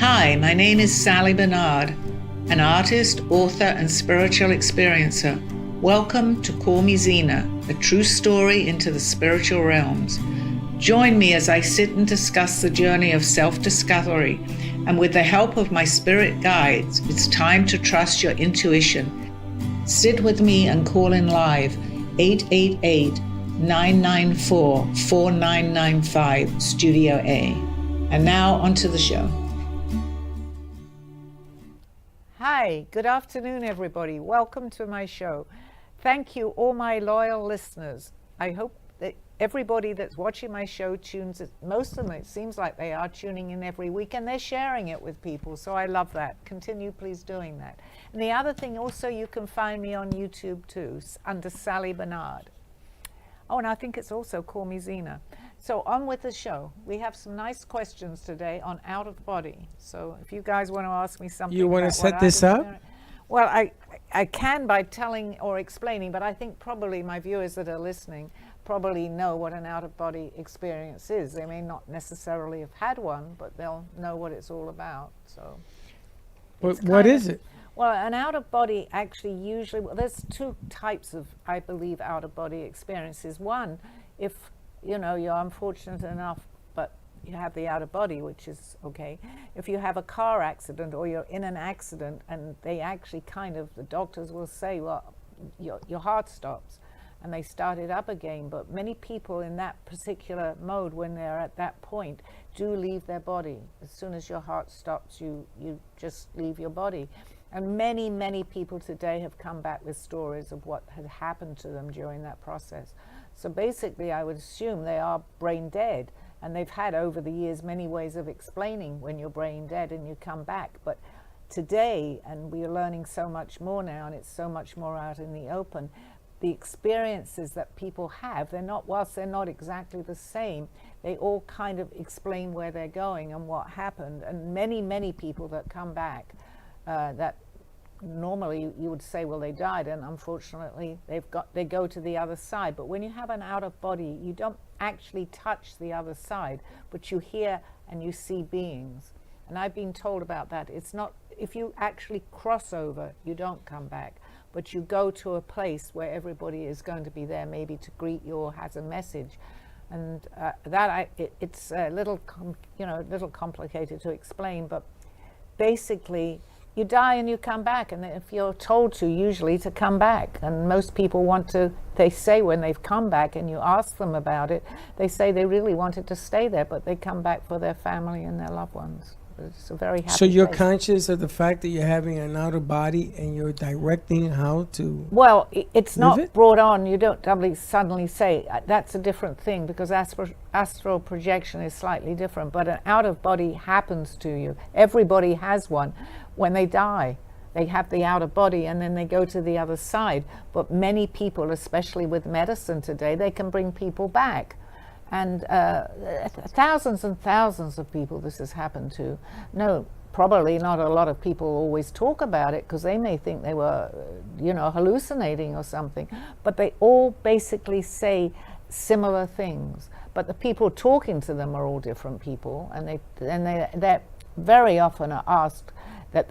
Hi, my name is Sally Bernard, an artist, author, and spiritual experiencer. Welcome to Call Me Zena, a true story into the spiritual realms. Join me as I sit and discuss the journey of self-discovery, and with the help of my spirit guides, it's time to trust your intuition. Sit with me and call in live 888-994-4995 Studio A. And now onto the show. Hi, good afternoon, everybody. Welcome to my show. Thank you, all my loyal listeners. I hope that everybody that's watching my show tunes it. Most of them, it seems like they are tuning in every week and they're sharing it with people. So I love that. Continue, please, doing that. And the other thing also, you can find me on YouTube too, under Sally Bernard. Oh, and I think it's also Call Me Zena. So on with the show. We have some nice questions today on out of body. So if you guys want to ask me something, you want to set this up? Well, I can by telling or explaining, but I think probably my viewers that are listening probably know what an out of body experience is. They may not necessarily have had one, but they'll know what it's all about. So what is it? Well, an out-of-body actually usually, there's two types of, I believe, out-of-body experiences. One, if, you're unfortunate enough, but you have the out-of-body, which is okay. If you have a car accident or you're in an accident and they actually the doctors will say, well, your heart stops, and they start it up again. But many people in that particular mode, when they're at that point, do leave their body. As soon as your heart stops, you just leave your body. And many, many people today have come back with stories of what had happened to them during that process. So basically, I would assume they are brain dead. And they've had over the years many ways of explaining when you're brain dead and you come back. But today, and we are learning so much more now, and it's so much more out in the open, the experiences that people have, whilst they're not exactly the same, they all kind of explain where they're going and what happened. And many, many people that come back, that normally you would say, well, they died, and unfortunately they go to the other side. But when you have an out of body, you don't actually touch the other side, but you hear and you see beings. And I've been told about that. It's not, if you actually cross over, you don't come back, but you go to a place where everybody is going to be there, maybe to greet you or has a message. And it's a little complicated to explain, but basically, you die and you come back, and if you're told to, usually to come back, and most people they say when they've come back and you ask them about it, they say they really wanted to stay there, but they come back for their family and their loved ones. It's a very happy So you're place. conscious of the fact that you're having an outer body and you're directing how to Well, it's not it? brought on. You don't suddenly say, that's a different thing, because astral projection is slightly different, but an out of body happens to you. Everybody has one. When they die, they have the outer body and then they go to the other side. But many people, especially with medicine today, they can bring people back. And thousands and thousands of people this has happened to. No, probably not a lot of people always talk about it because they may think they were, hallucinating or something. But they all basically say similar things. But the people talking to them are all different people, and they very often are asked that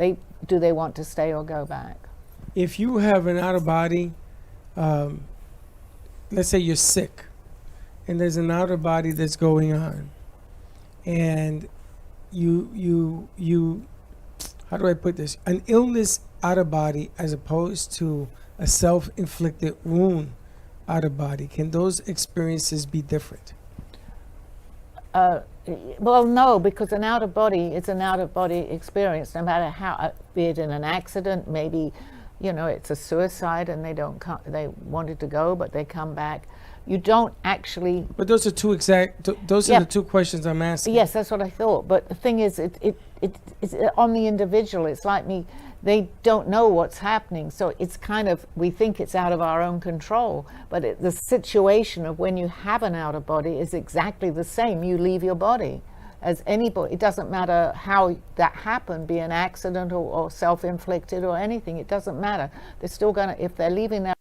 do they want to stay or go back. If you have an out of body, let's say you're sick, and there's an outer body that's going on, and you how do I put this? An illness out of body as opposed to a self-inflicted wound out of body. Can those experiences be different? Well, no, because an out of body is an out of body experience, no matter how, be it in an accident, maybe, it's a suicide and they wanted to go, but they come back. You don't actually. But those are are the two questions I'm asking. Yes, that's what I thought. But the thing is, it's on the individual. It's like me. They don't know what's happening, so it's we think it's out of our own control. But the situation of when you have an out of body is exactly the same. You leave your body as anybody. It doesn't matter how that happened, be an accident or self-inflicted or anything. It doesn't matter. They're still if they're leaving their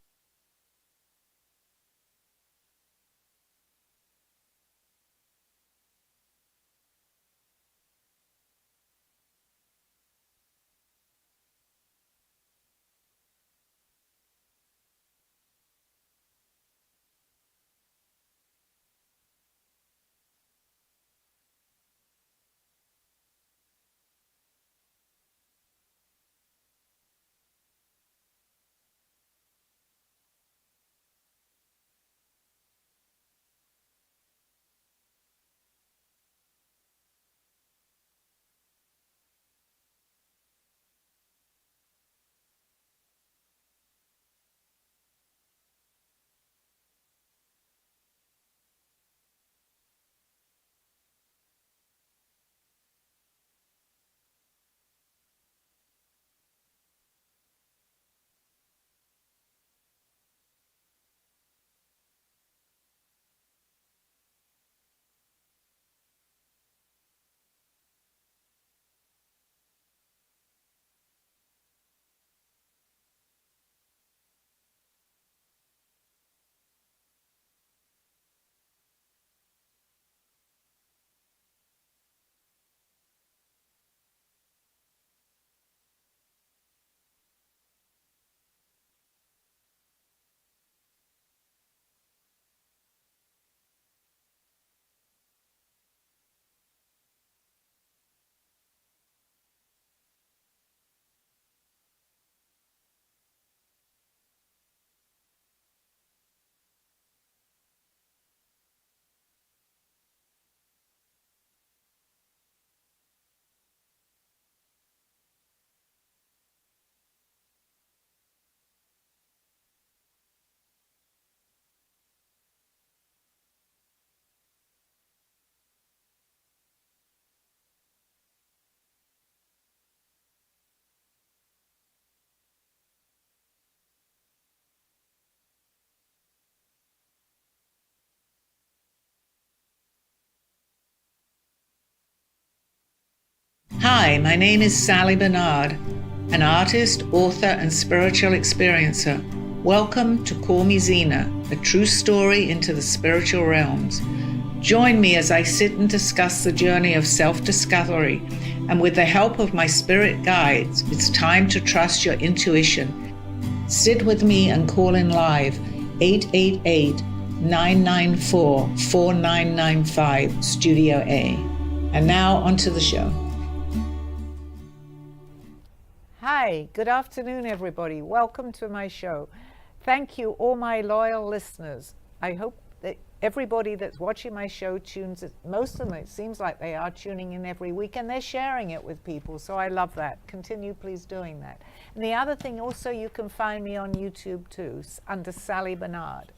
Hi, my name is Sally Bernard, an artist, author, and spiritual experiencer. Welcome to Call Me Zena, a true story into the spiritual realms. Join me as I sit and discuss the journey of self-discovery, and with the help of my spirit guides, it's time to trust your intuition. Sit with me and call in live 888-994-4995 Studio A. And now onto the show. Hi, good afternoon, everybody. Welcome to my show. Thank you, all my loyal listeners. I hope that everybody that's watching my show tunes it. Most of them, it seems like they are tuning in every week, and they're sharing it with people. So I love that. Continue, please, doing that. And the other thing, also, you can find me on YouTube too, under Sally Bernard.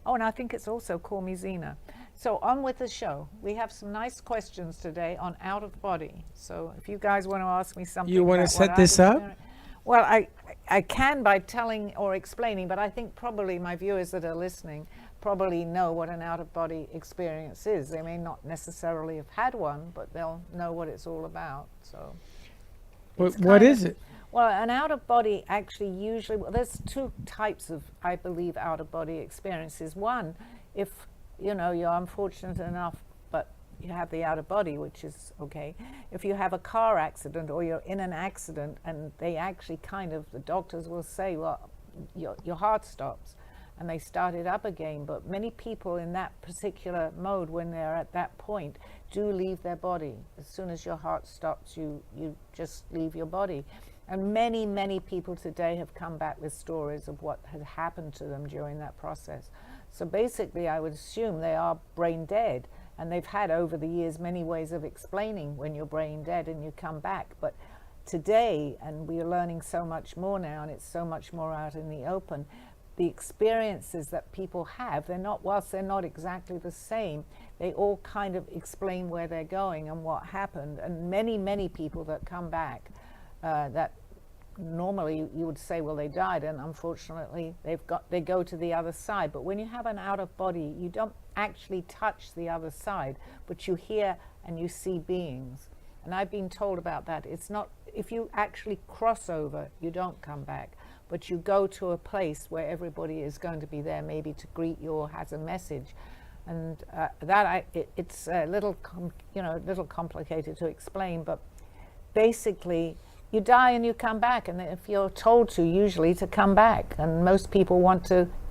Oh, and I think it's also Call Me Zena. So on with the show. We have some nice questions today on out of body. So if you guys want to ask me something, You want to set this up? Well, I can by telling or explaining, but I think probably my viewers that are listening probably know what an out of body experience is. They may not necessarily have had one, but they'll know what it's all about. So, But what is it? Well, an out of body actually usually, well, there's two types of, I believe, out of body experiences. One, if you're unfortunate enough, but you have the out of body, which is okay. If you have a car accident or you're in an accident and they actually the doctors will say, well, your heart stops, and they start it up again. But many people in that particular mode, when they're at that point, do leave their body. As soon as your heart stops, you just leave your body. And many, many people today have come back with stories of what had happened to them during that process. So basically, I would assume they are brain dead, and they've had over the years many ways of explaining when you're brain dead and you come back. But today, and we are learning so much more now, and it's so much more out in the open, the experiences that people have, whilst they're not exactly the same, they all kind of explain where they're going and what happened. And many, many people that come back, that normally you would say, well, they died, and unfortunately they go to the other side. But when you have an out of body, you don't actually touch the other side, but you hear and you see beings. And I've been told about that. It's not, if you actually cross over, you don't come back, but you go to a place where everybody is going to be there, maybe to greet you or has a message. And it's a little complicated to explain, but basically, you die and you come back, and if you're told to, usually, to come back, and most people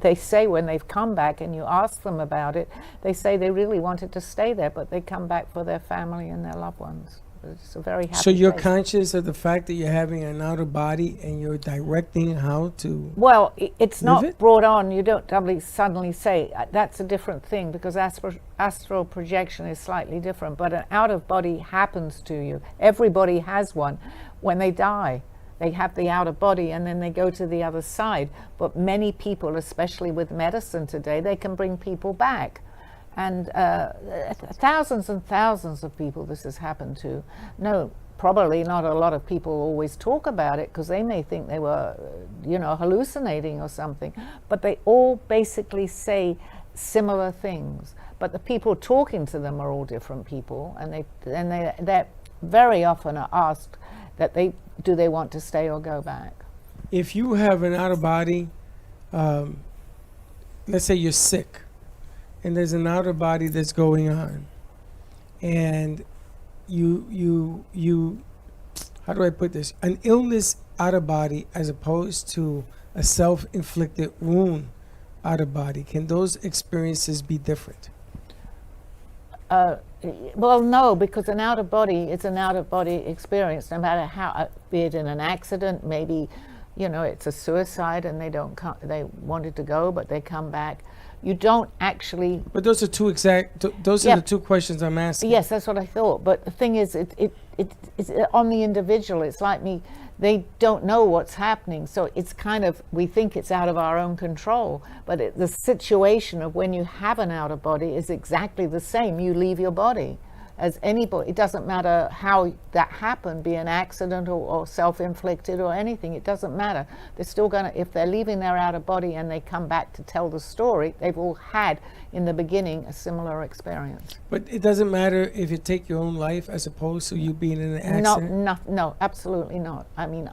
they say when they've come back and you ask them about it, they say they really wanted to stay there, but they come back for their family and their loved ones. It's a very happy So you're place. conscious of the fact that you're having an outer body and you're directing how to... Well, it's not it? brought on. You don't suddenly say, that's a different thing, because astral projection is slightly different, but an out of body happens to you. Everybody has one. When they die, they have the outer body and then they go to the other side. But many people, especially with medicine today, they can bring people back. And thousands and thousands of people this has happened to. No, probably not a lot of people always talk about it because they may think they were, hallucinating or something. But they all basically say similar things. But the people talking to them are all different people, and they very often are asked that do they want to stay or go back. If you have an out of body, let's say you're sick, and there's an outer body that's going on, and you how do I put this? An illness out of body as opposed to a self-inflicted wound out of body. Can those experiences be different? Well, no, because an out of body is an out of body experience, no matter how, be it in an accident, maybe, it's a suicide and they wanted to go, but they come back. You don't actually. But those are those are the two questions I'm asking. Yes, that's what I thought. But the thing is, it's on the individual. It's like me. They don't know what's happening, so it's we think it's out of our own control, but the situation of when you have an out of body is exactly the same. You leave your body. as anybody. It doesn't matter how that happened, be an accident or self-inflicted or anything. It doesn't matter. They're still going to, if they're leaving their outer body and they come back to tell the story, they've all had in the beginning a similar experience. But it doesn't matter if you take your own life as opposed to you being in an accident? No, absolutely not. I mean,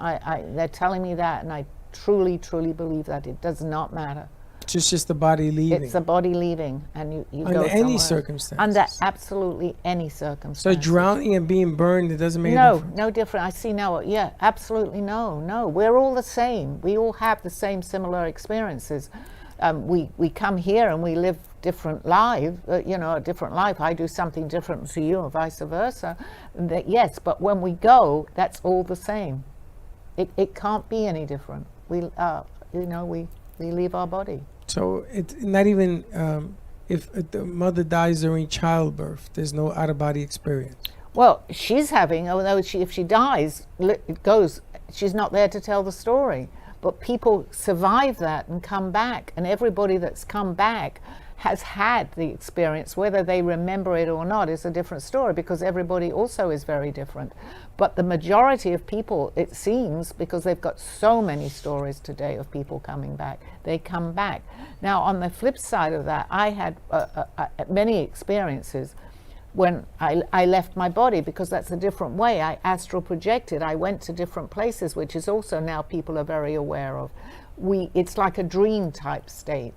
they're telling me that, and I truly, truly believe that it does not matter. It's just the body leaving. It's the body leaving, and you under go any somewhere. circumstances. Under absolutely any So circumstance. drowning and being burned, it doesn't make a difference. No different. I see now. Yeah, absolutely no. We're all the same. We all have the same similar experiences. We come here and we live different lives. A different life. I do something different to you, and vice versa. Yes, but when we go, that's all the same. It can't be any different. We leave our body. So it's not even if the mother dies during childbirth, there's no out-of-body experience. Well, she's having, although if she dies, it goes, she's not there to tell the story. But people survive that and come back, and everybody that's come back has had the experience. Whether they remember it or not is a different story, because everybody also is very different. But the majority of people, it seems, because they've got so many stories today of people coming back, they come back. Now, on the flip side of that, I had many experiences when I left my body, because that's a different way. I astral projected. I went to different places, which is also now people are very aware of. It's like a dream type state.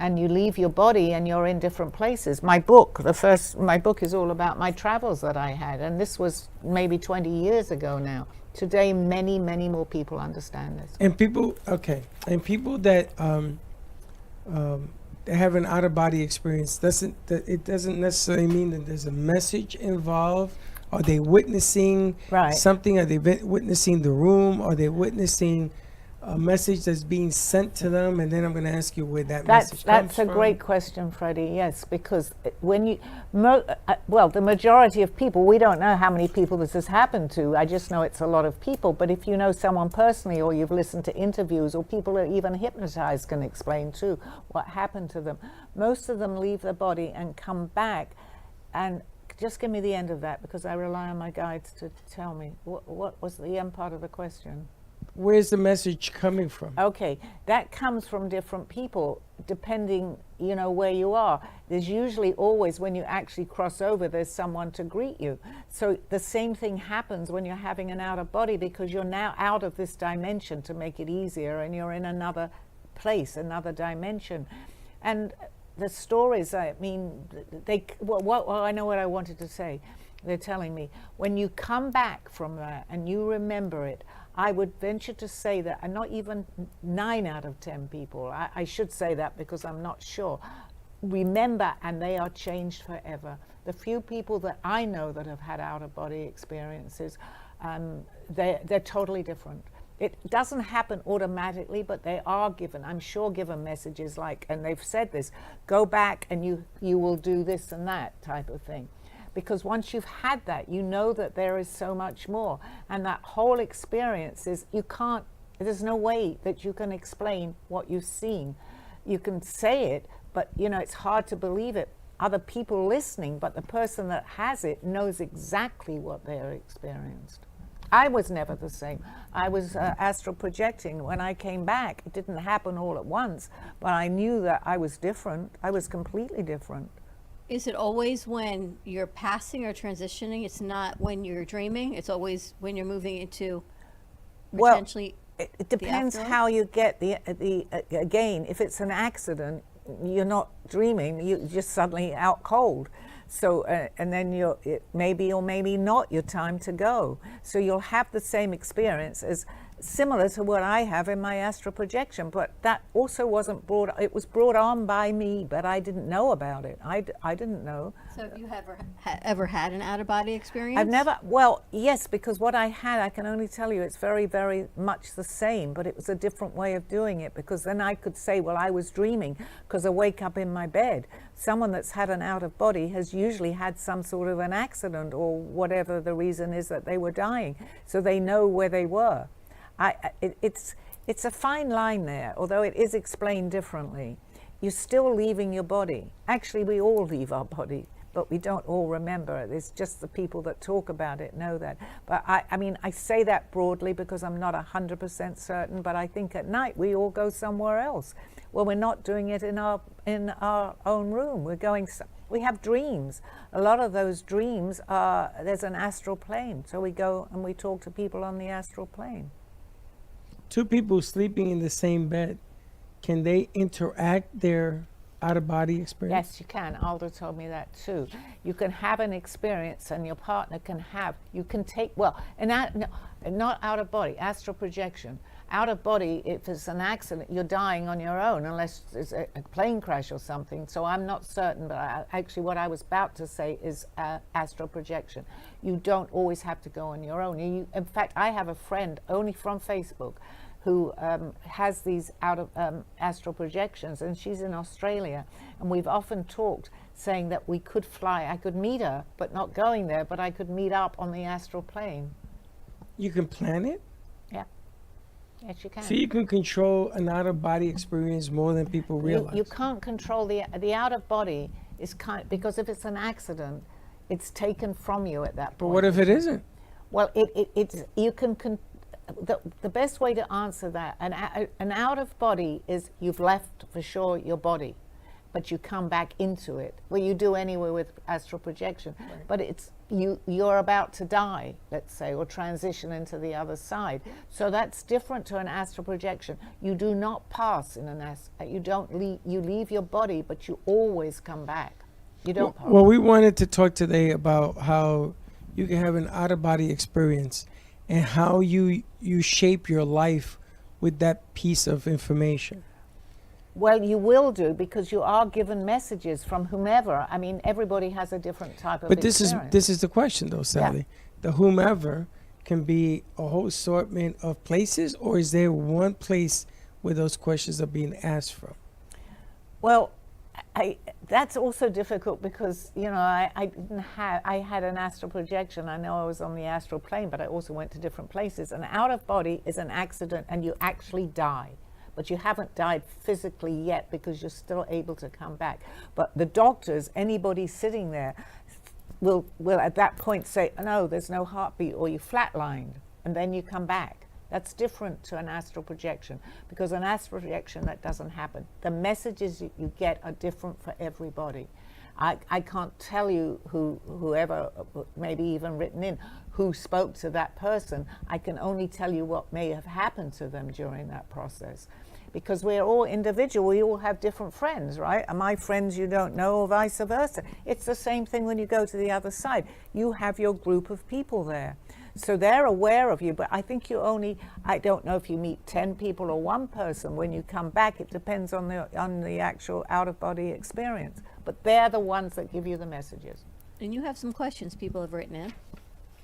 And you leave your body and you're in different places. My book is all about my travels that I had, and this was maybe 20 years ago now. Today, many, many more people understand this. And people that have an out-of-body experience, it doesn't necessarily mean that there's a message involved. Are they witnessing something? Are they witnessing the room? Are they witnessing a message that's being sent to them? And then I'm going to ask you where that message comes from. That's a great question, Freddie. Yes, because when you, the majority of people, we don't know how many people this has happened to. I just know it's a lot of people. But if you know someone personally, or you've listened to interviews, or people are even hypnotized can explain too what happened to them. Most of them leave the body and come back. And just give me the end of that, because I rely on my guides to tell me. What was the end part of the question? Where's the message coming from? Okay, that comes from different people, depending, where you are. There's usually always, when you actually cross over, there's someone to greet you. So the same thing happens when you're having an outer body, because you're now out of this dimension to make it easier, and you're in another place, another dimension. And the stories, I mean, I know what I wanted to say. They're telling me, when you come back from that and you remember it, I would venture to say that, and not even 9 out of 10 people, I should say that because I'm not sure, remember, and they are changed forever. The few people that I know that have had out-of-body experiences, they're totally different. It doesn't happen automatically, but they are given, I'm sure, given messages like, and they've said this, go back and you will do this and that type of thing. Because once you've had that, you know that there is so much more. And that whole experience is, there's no way that you can explain what you've seen. You can say it, but it's hard to believe it. Other people listening, but the person that has it knows exactly what they're experienced. I was never the same. I was astral projecting. When I came back, it didn't happen all at once, but I knew that I was different. I was completely different. Is it always when you're passing or transitioning? It's not when you're dreaming? It's always when you're moving into potentially it depends how you get again, if it's an accident, you're not dreaming, you're just suddenly out cold. So, and then it maybe or maybe not your time to go. So you'll have the same experience as similar to what I have in my astral projection, but that also wasn't it was brought on by me, but I didn't know about it. I didn't know. So have you ever had an out-of-body experience? I've never, well, yes, because what I had, I can only tell you, it's very, very much the same, but it was a different way of doing it, because then I could say, well, I was dreaming, because I wake up in my bed. Someone that's had an out-of-body has usually had some sort of an accident, or whatever the reason is that they were dying, so they know where they were. It's a fine line there, although it is explained differently. You're still leaving your body. Actually, we all leave our body, but we don't all remember it. It's just the people that talk about it know that. But I mean, I say that broadly because I'm not 100% certain, but I think at night we all go somewhere else. Well, we're not doing it in our own room. We have dreams. A lot of those dreams are, there's an astral plane. So we go and we talk to people on the astral plane. Two people sleeping in the same bed, can they interact their out-of-body experience? Yes, you can. Aldo told me that too. You can have an experience and your partner can have, you can take, well, not out of body, astral projection. Out of body, if it's an accident, you're dying on your own unless it's a plane crash or something. So I'm not certain, but actually what I was about to say is astral projection. You don't always have to go on your own. In fact, I have a friend only from Facebook who has these astral projections, and she's in Australia, and we've often talked saying that we could fly. I could meet her, but not going there, but I could meet up on the astral plane. You can plan it? Yeah. Yes, you can. So you can control an out-of-body experience more than people realize. You can't control the out-of-body is because if it's an accident, it's taken from you at that point. But what if it isn't? Well, it's you can the best way to answer that, an out-of-body is you've left for sure your body, but you come back into it. Well, you do anyway with astral projection, right. But it's you're about to die, let's say, or transition into the other side. So that's different to an astral projection. You do not pass in an you don't leave. You leave your body, but you always come back. You don't pass. Well, we wanted to talk today about how you can have an out-of-body experience and how you shape your life with that piece of information. Well, you will do, because you are given messages from whomever. I mean, everybody has a different type of experience. But this is the question, though, Sally. Yeah. The whomever can be a whole assortment of places, or is there one place where those questions are being asked from? Well, that's also difficult because, you know, I had an astral projection. I know I was on the astral plane, but I also went to different places. And out of body is an accident, and you actually die. But you haven't died physically yet because you're still able to come back. But the doctors, anybody sitting there, will at that point say, no, there's no heartbeat, or you flatlined, and then you come back. That's different to an astral projection, because an astral projection, that doesn't happen. The messages you get are different for everybody. I can't tell you whoever, maybe even written in, who spoke to that person. I can only tell you what may have happened to them during that process. Because we're all individual, we all have different friends, right? And my friends you don't know, or vice versa. It's the same thing when you go to the other side. You have your group of people there. So they're aware of you, but I think I don't know if you meet 10 people or one person when you come back. It depends on the actual out-of-body experience. But they're the ones that give you the messages. And you have some questions people have written in.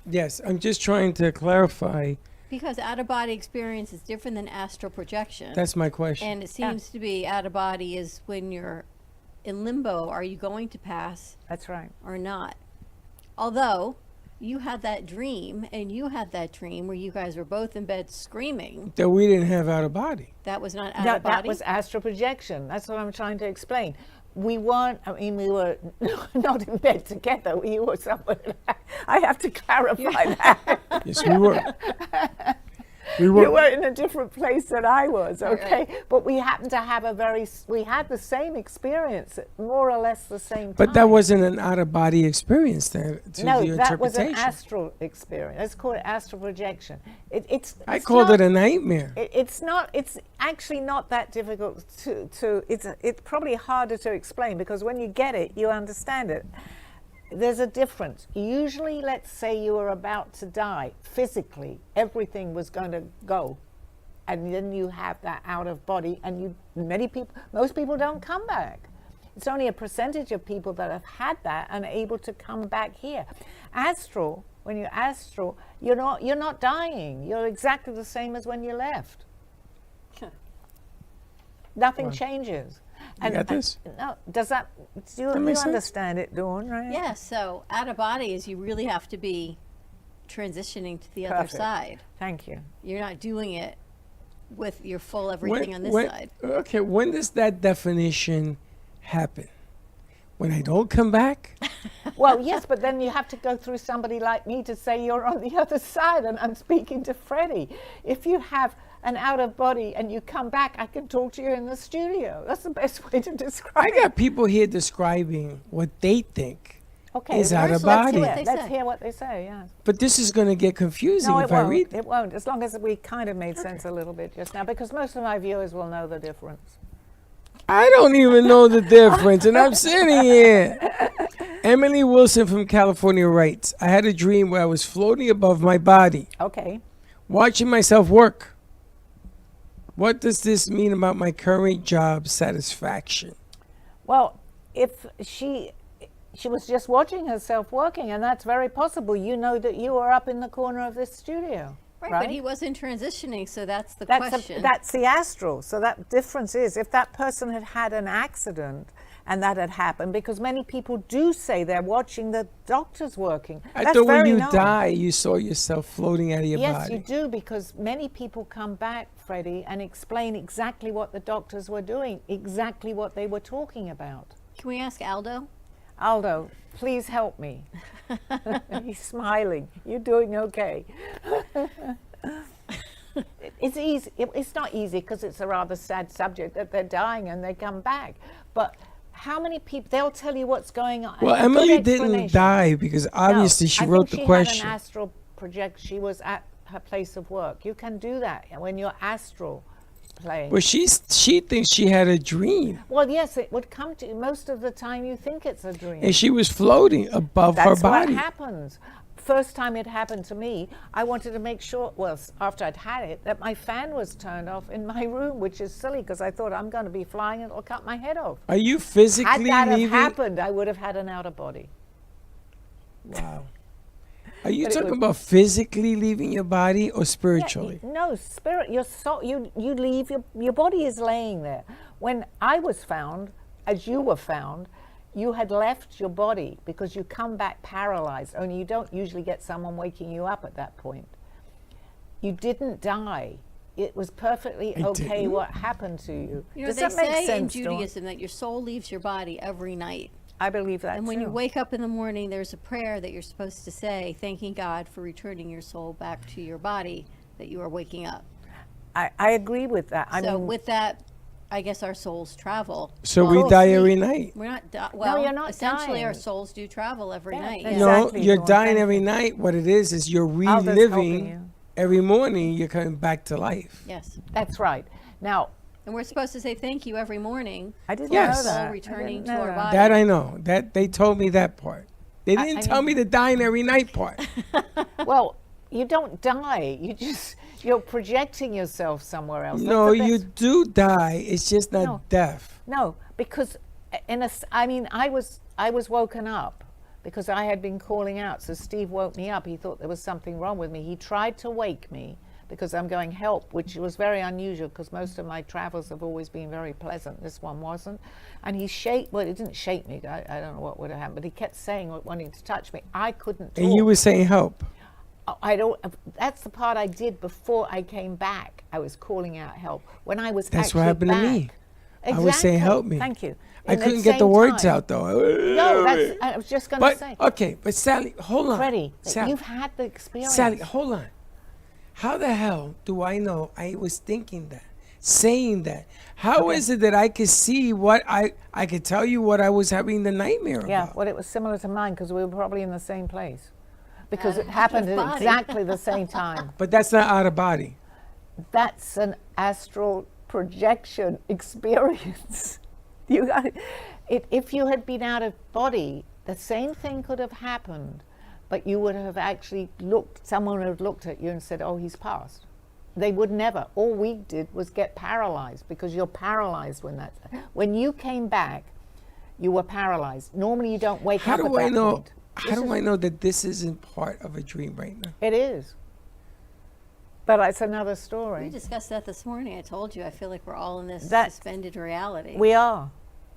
Yes, I'm just trying to clarify. Because out-of-body experience is different than astral projection. That's my question. And it seems to be out-of-body is when you're in limbo. Are you going to pass? That's right. Or not? Although you had that dream, and you had that dream where you guys were both in bed screaming. That we didn't have out-of-body. That was not out-of-body? That was astral projection. That's what I'm trying to explain. We weren't, I mean, we were not in bed together. We were somewhere. I have to clarify that. Yes, we were. You were in a different place than I was, okay? Right. But we happened to have we had the same experience, at more or less the same time. But that wasn't an out-of-body experience then, no, that was an astral experience. Let's call it astral projection. I called it a nightmare. It's actually not that difficult it's probably harder to explain, because when you get it, you understand it. There's a difference. Usually, let's say you were about to die physically, everything was going to go, and then you have that out of body, and most people don't come back. It's only a percentage of people that have had that and are able to come back here. Astral, when you're astral, you're not dying. You're exactly the same as when you left. Nothing changes. You got this? No, do you understand it, Dawn, right? Yeah, so out of body is you really have to be transitioning to the other side. Thank you. You're not doing it with your full everything on this side. Okay, when does that definition happen? When I don't come back? Well, yes, but then you have to go through somebody like me to say you're on the other side and I'm speaking to Freddie. If you have an out of body and you come back, I can talk to you in the studio. That's the best way to describe I got people here describing what they think Okay, is out of let's body. hear, They let's say. hear what they say, yeah. But this is going to get confusing No, if it I won't. read. It won't, as long as we kind of made sense a little bit just now, because most of my viewers will know the difference. I don't even know the difference, and I'm sitting here. Emily Wilson from California writes, I had a dream where I was floating above my body, Okay. watching myself work. What does this mean about my current job satisfaction? Well, if she was just watching herself working, and that's very possible. You know that you are up in the corner of this studio. Right, Right? but he wasn't transitioning, so that's the That's question. that's the astral. So that difference is if that person had had an accident and that had happened, because many people do say they're watching the doctors working. I That's thought when very you known. die, you saw yourself floating out of your Yes, body. you do, because many people come back, Freddie, and explain exactly what the doctors were doing, exactly what they were talking about. Can we ask Aldo? Aldo, please help me. He's smiling. You're doing okay. It's easy. It's not easy because it's a rather sad subject that they're dying and they come back. But how many people? They'll tell you what's going on. Well, A good Emily didn't explanation. die because obviously No, she I wrote think the she had question. an astral project. She was at her place of work. You can do that when you're astral playing. Well, she thinks she had a dream, Well, yes, it would come to you. Most of the time you think it's a dream. and she was floating above her That's what body. happens. First time it happened to me, I wanted to make sure, well, after I'd had it, that my fan was turned off in my room, which is silly because I thought I'm going to be flying and it'll cut my head off. Are you Had physically that have leaving? happened, I would have had an outer body. Wow. Are you But it talking was- about physically leaving your body or spiritually? No, spirit, your soul, you leave, your body is laying there. When I was found, as you were found, you had left your body because you come back paralyzed, only you don't usually get someone waking you up at that point. You didn't die. It was perfectly I okay didn't? what happened to you. You know, Does they that make say in sense, Dawn? Judaism that your soul leaves your body every night. I believe that And when you too. wake up in the morning, there's a prayer that you're supposed to say, thanking God for returning your soul back to your body, that you are waking up. I agree with that. I So mean, with that, I guess our souls travel. So Well, we die sleep. every night. We're not, well, you're not essentially our dying. souls do travel every Yeah, night. they- yes. No, Exactly, you're Dawn, dying thank every you. night. What it is you're Aldo's helping reliving you. every morning. You're coming back to life. Yes. That's right. Now, And we're supposed to say thank you every morning. I didn't Yes. know that. Soul I returning didn't to know our that. body. That I know. That they told me that part. They I didn't tell mean- me the dying every night part. Well, you don't die. You're projecting yourself somewhere else. That's No, the you best- do die. It's just not No. death. No, because I was woken up because I had been calling out. So Steve woke me up. He thought there was something wrong with me. He tried to wake me because I'm going help, which was very unusual because most of my travels have always been very pleasant. This one wasn't. And he well, it didn't shake me. I don't know what would have happened, but he kept saying, wanting to touch me. I couldn't talk. And you were saying help. I don't. That's the part I did before I came back. I was calling out help. When I was That's what actually happened to me. back, I was saying, exactly. help me. Thank you. I In the couldn't get the same words time. out though. No, I was just going to But say, okay, but Sally, hold on. Freddie, that Sally, you've had the experience. Sally, hold on. How the hell do I know I was thinking that, saying that? How is it that I could see what I could tell you what I was having the nightmare Yeah, about? well, it was similar to mine because we were probably in the same place. Because it Out of happened at body. exactly the same time. But that's not out of body. That's an astral projection experience. You got it. If you had been out of body, the same thing could have happened, but you would have actually looked. Someone would have looked at you and said, "Oh, he's passed." They would never. All we did was get paralyzed because you're paralyzed when you came back. You were paralyzed. Normally, you don't wake How up. do at I that know? point. How This do is- I know that this isn't part of a dream right now? It is. But it's another We story. discussed that this morning. I told you, I feel like we're all in this That- suspended reality. We are.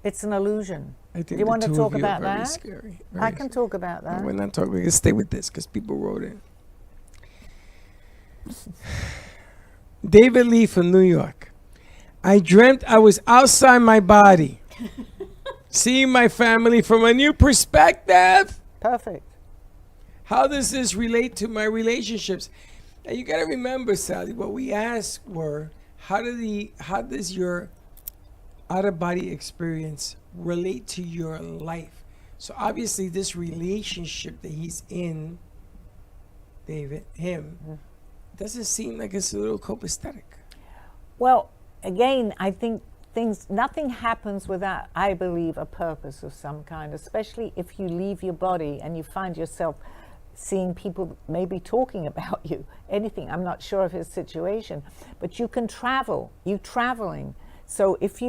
It's an illusion. I think Do you the want to two talk of you are about very that? Scary. I Very can talk about that. We're not talking. We can stay with this because people wrote in. David Lee from New York. I dreamt I was outside my body, seeing my family from a new perspective. Perfect. How does this relate to my relationships? And you got to remember, Sally, what we asked were, how does your out-of-body experience relate to your life? So obviously this relationship that he's in, David, him, doesn't seem like it's a little copacetic. Well, again, I think nothing happens without, I believe, a purpose of some kind, especially if you leave your body and you find yourself seeing people maybe talking about you, anything. I'm not sure of his situation, but you can travel, you're traveling. So if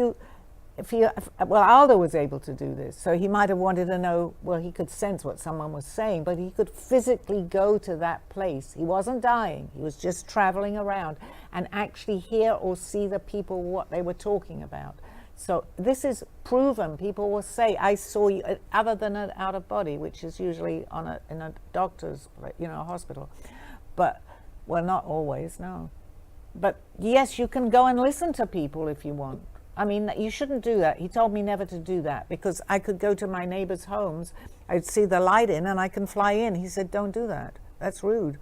Aldo was able to do this, so he might have wanted to know, well, he could sense what someone was saying, but he could physically go to that place. He wasn't dying, he was just traveling around and actually hear or see the people, what they were talking about. So this is proven. People will say, I saw you, other than an out of body, which is usually in a doctor's, a hospital. But, well, not always, no. But yes, you can go and listen to people if you want. I mean, you shouldn't do that. He told me never to do that because I could go to my neighbors' homes, I'd see the light in and I can fly in. He said, don't do that. That's rude.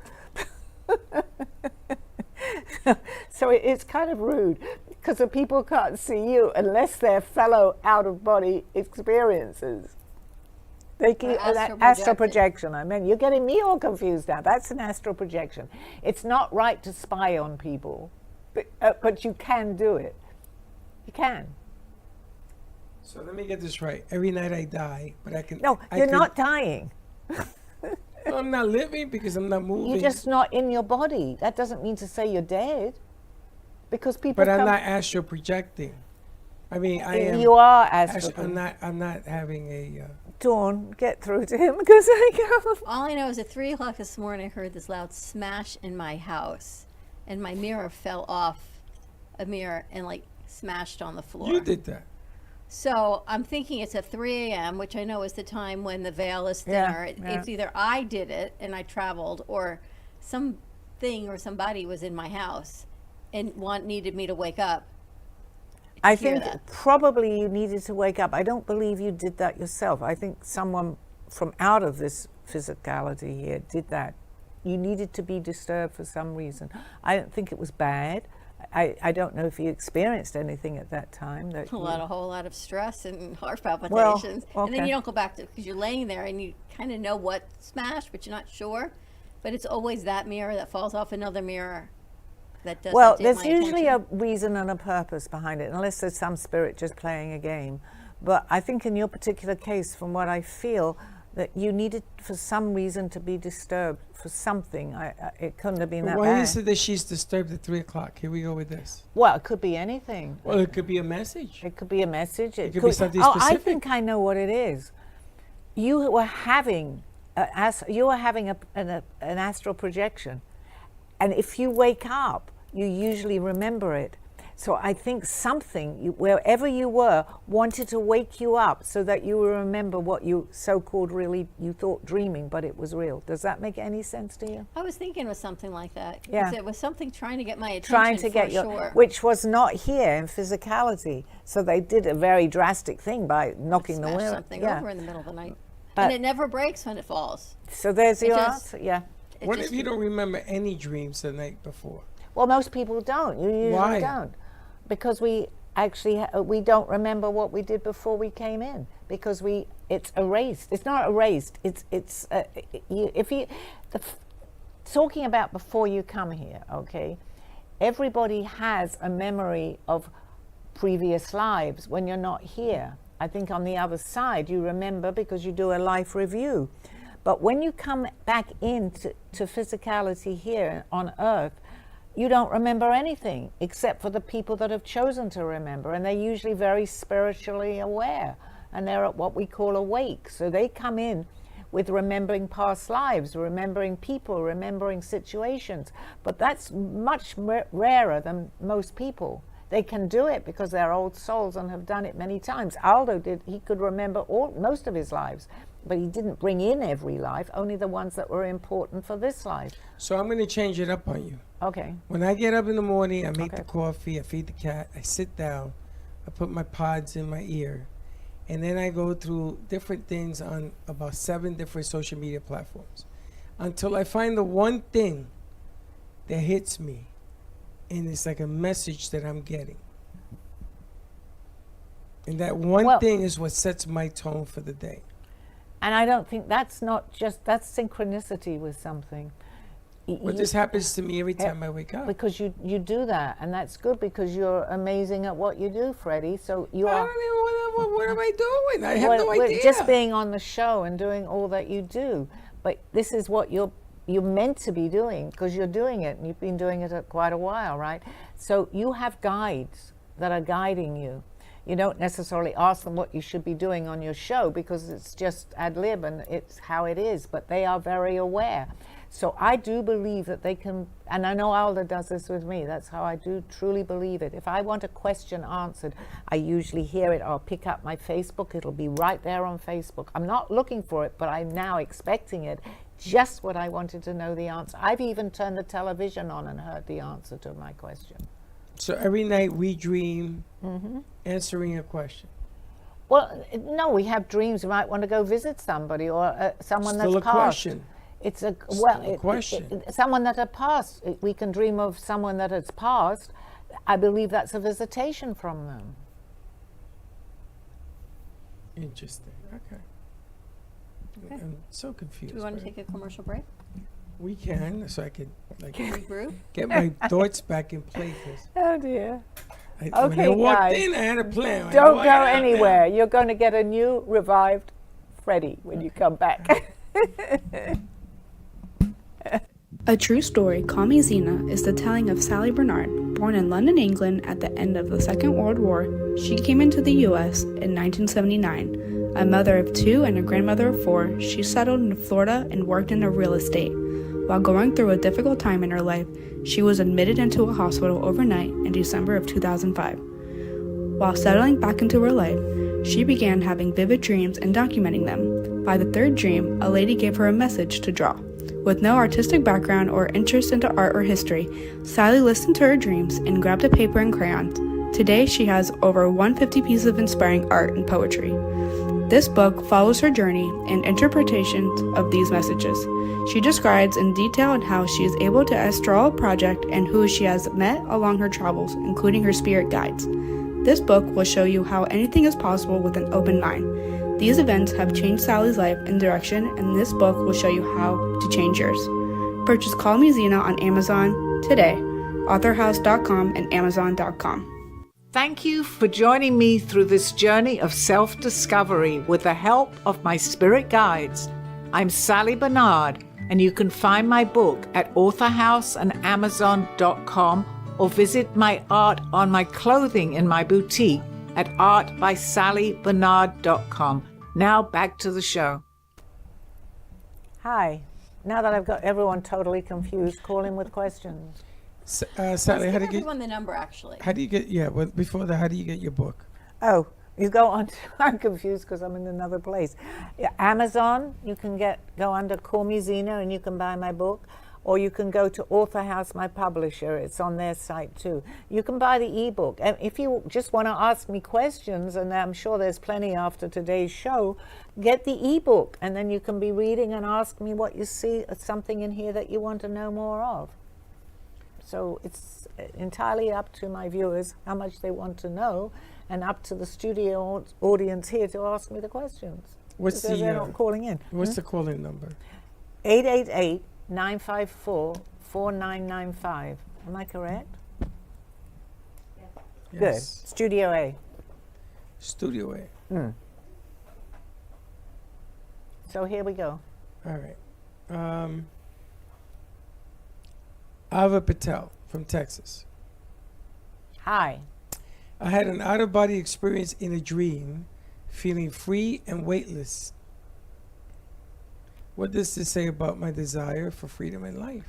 So it's kind of rude because the people can't see you unless they're fellow out-of-body experiences. They keep astral projection. I mean, you're getting me all confused now. That's an astral projection. It's not right to spy on people, but you can do it. You can. So let me get this right. Every night I die, but I can. No, you're not dying. No, I'm not living because I'm not moving. You're just not in your body. That doesn't mean to say you're dead. Because people. But I'm not astral projecting. I mean, I am. You are astral. I'm not having a. Dawn, get through to him because I go. All I know is at 3 o'clock this morning, I heard this loud smash in my house, and my mirror fell off a mirror and smashed on the floor. You did that. So I'm thinking it's at 3 a.m., which I know is the time when the veil is thinner. It's either I did it and I traveled, or something or somebody was in my house and needed me to wake up. I think probably you needed to wake up. I don't believe you did that yourself. I think someone from out of this physicality here did that. You needed to be disturbed for some reason. I don't think it was bad. I don't know if you experienced anything at that time. A whole lot of stress and heart palpitations. Well, okay. And then you don't go back to, because you're laying there and you kind of know what smashed, but you're not sure. But it's always that mirror that falls off another mirror that does. Well, there's usually a reason and a purpose behind it, unless there's some spirit just playing a game. But I think in your particular case, from what I feel, that you needed for some reason to be disturbed for something. It couldn't have been that bad. Why is it that she's disturbed at 3 o'clock? Here we go with this. Well, it could be anything. Well, it could be a message. It could be a message. It could be something specific. I think I know what it is. You were having an astral projection, and if you wake up, you usually remember it. So I think something, wherever you were, wanted to wake you up so that you would remember what you so-called you thought dreaming, but it was real. Does that make any sense to you? I was thinking it was something like that. Yeah. It was something trying to get my attention, sure. Which was not here in physicality. So they did a very drastic thing by knocking the window. Something over in the middle of the night. And it never breaks when it falls. So there's your answer, yeah. What if you don't remember any dreams the night before? Well, most people don't. You usually don't. Because we actually we don't remember what we did before we came in, because it's erased. It's not erased. Talking about before you come here, okay? Everybody has a memory of previous lives when you're not here. I think on the other side you remember because you do a life review. But when you come back into physicality here on Earth, you don't remember anything except for the people that have chosen to remember, and they're usually very spiritually aware, and they're at what we call awake. So they come in with remembering past lives, remembering people, remembering situations, but that's much rarer than most people. They can do it because they're old souls and have done it many times. Aldo did. He could remember most of his lives, but he didn't bring in every life, only the ones that were important for this life. So I'm going to change it up on you. Okay. When I get up in the morning, I make the coffee, I feed the cat, I sit down, I put my pods in my ear, And then I go through different things on about 7 different social media platforms until I find the one thing that hits me. And it's like a message that I'm getting. And that one thing is what sets my tone for the day. And I don't think that's not just, that's synchronicity with something. But this happens to me every time I wake up. Because you do that, and that's good because you're amazing at what you do, Freddie. So you I are. don't even what am I doing? I have no idea. Just being on the show and doing all that you do. But this is what you're meant to be doing because you're doing it, and you've been doing it quite a while, right? So you have guides that are guiding you. You don't necessarily ask them what you should be doing on your show because it's just ad lib and it's how it is, but they are very aware. So I do believe that they can, and I know Alda does this with me, that's how I do truly believe it. If I want a question answered, I usually hear it, I'll pick up my Facebook, it'll be right there on Facebook. I'm not looking for it, but I'm now expecting it, just what I wanted to know the answer. I've even turned the television on and heard the answer to my question. So every night we dream answering a question. Well, no, we have dreams. We might want to go visit somebody or someone Still that's a passed. question. It's a question. Someone that had passed. We can dream of someone that has passed. I believe that's a visitation from them. Interesting. Okay. I'm so confused. Do we want to take a commercial break? We can, so I could like Regroup? get my thoughts back in place. Oh dear. When I Okay, walked guys, in, I had a plan. Don't go anywhere. You're going to get a new, revived Freddie when you come back. A true story, Call Me Zena, is the telling of Sally Bernard. Born in London, England at the end of the Second World War, she came into the U.S. in 1979. A mother of 2 and a grandmother of 4, she settled in Florida and worked in real estate. While going through a difficult time in her life, she was admitted into a hospital overnight in December of 2005. While settling back into her life, she began having vivid dreams and documenting them. By the 3rd dream, a lady gave her a message to draw. With no artistic background or interest into art or history, Sally listened to her dreams and grabbed a paper and crayons. Today, she has over 150 pieces of inspiring art and poetry. This book follows her journey and interpretations of these messages. She describes in detail on how she is able to astral project and who she has met along her travels, including her spirit guides. This book will show you how anything is possible with an open mind. These events have changed Sally's life and direction, and this book will show you how to change yours. Purchase Call Me Zena on Amazon today, authorhouse.com and amazon.com. Thank you for joining me through this journey of self-discovery with the help of my spirit guides. I'm Sally Bernard, and you can find my book at authorhouse and amazon.com or visit my art on my clothing in my boutique at artbysallybernard.com. Now back to the show. Hi. Now that I've got everyone totally confused, call in with questions. Sally, how do you get? Everyone the number actually. How do you get? Yeah, well, before that, how do you get your book? Oh, you go on. I'm confused because I'm in another place. Yeah, Amazon. You can go under Call Me Zena and you can buy my book, or you can go to Author House, my publisher. It's on their site too. You can buy the ebook. And if you just want to ask me questions, and I'm sure there's plenty after today's show, get the ebook, and then you can be reading and ask me what you see, something in here that you want to know more of. So it's entirely up to my viewers how much they want to know, and up to the studio audience here to ask me the questions. What's because they're not calling in. What's the call-in number? 888-954-4995. Am I correct? Yes. Good. Studio A. Studio A. So here we go. All right. Ava Patel from Texas. Hi. I had an out-of-body experience in a dream, feeling free and weightless. What does this say about my desire for freedom in life?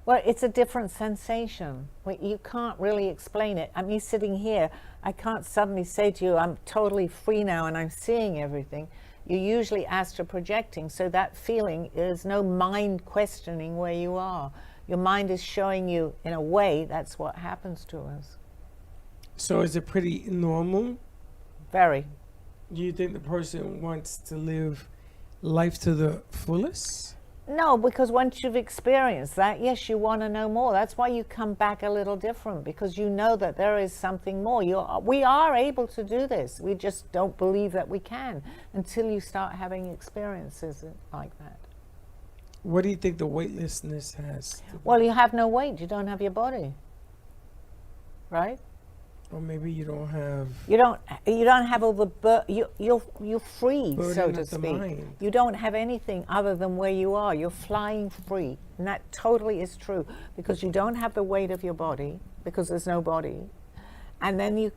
Well, it's a different sensation. You can't really explain it. I'm sitting here. I can't suddenly say to you, I'm totally free now and I'm seeing everything. You're usually astral projecting, so that feeling is no mind questioning where you are. Your mind is showing you, in a way, that's what happens to us. So is it pretty normal? Very. Do you think the person wants to live life to the fullest? No, because once you've experienced that, yes, you want to know more. That's why you come back a little different, because you know that there is something more. We are able to do this. We just don't believe that we can until you start having experiences like that. What do you think the weightlessness has? Well, you have no weight. You don't have your body, right? Or maybe you don't have. You don't have all the you're free, burden so of to the speak. mind. You don't have anything other than where you are. You're flying free, and that totally is true, because you don't have the weight of your body, because there's no body, and then you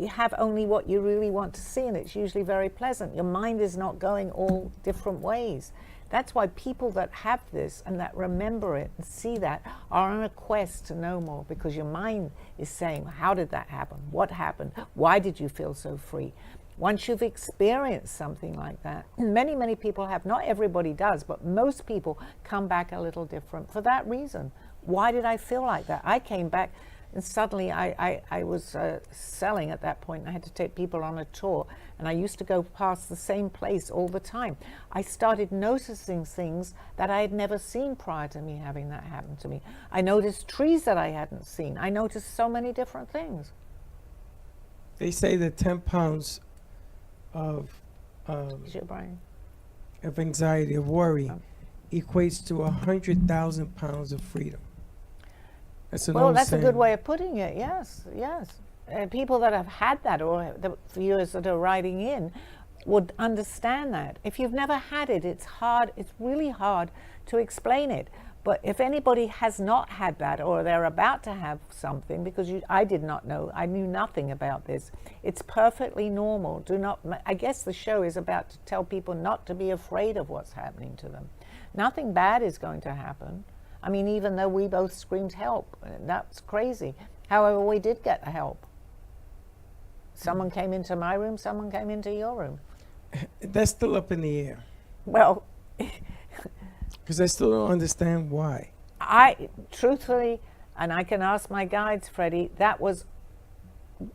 have only what you really want to see, and it's usually very pleasant. Your mind is not going all different ways. That's why people that have this and that remember it and see that are on a quest to know more, because your mind is saying, how did that happen? What happened? Why did you feel so free? Once you've experienced something like that, many, many people have, not everybody does, but most people come back a little different for that reason. Why did I feel like that? I came back and suddenly I was selling at that point, and I had to take people on a tour, and I used to go past the same place all the time. I started noticing things that I had never seen prior to me having that happen to me. I noticed trees that I hadn't seen. I noticed so many different things. They say that 10 pounds of Is your brain? of anxiety, of worry, Oh. equates to 100,000 pounds of freedom. That's an Well, old that's a good saying. way of putting it. Yes, yes. People that have had that, or the viewers that are writing in, would understand that. If you've never had it, it's hard. It's really hard to explain it. But if anybody has not had that, or they're about to have something, because I did not know, I knew nothing about this. It's perfectly normal. Do not. I guess the show is about to tell people not to be afraid of what's happening to them. Nothing bad is going to happen. I mean, even though we both screamed help, that's crazy. However, we did get the help. Someone came into my room, someone came into your room. That's still up in the air. Well, Because I still don't understand why. I truthfully, and I can ask my guides, Freddie, that was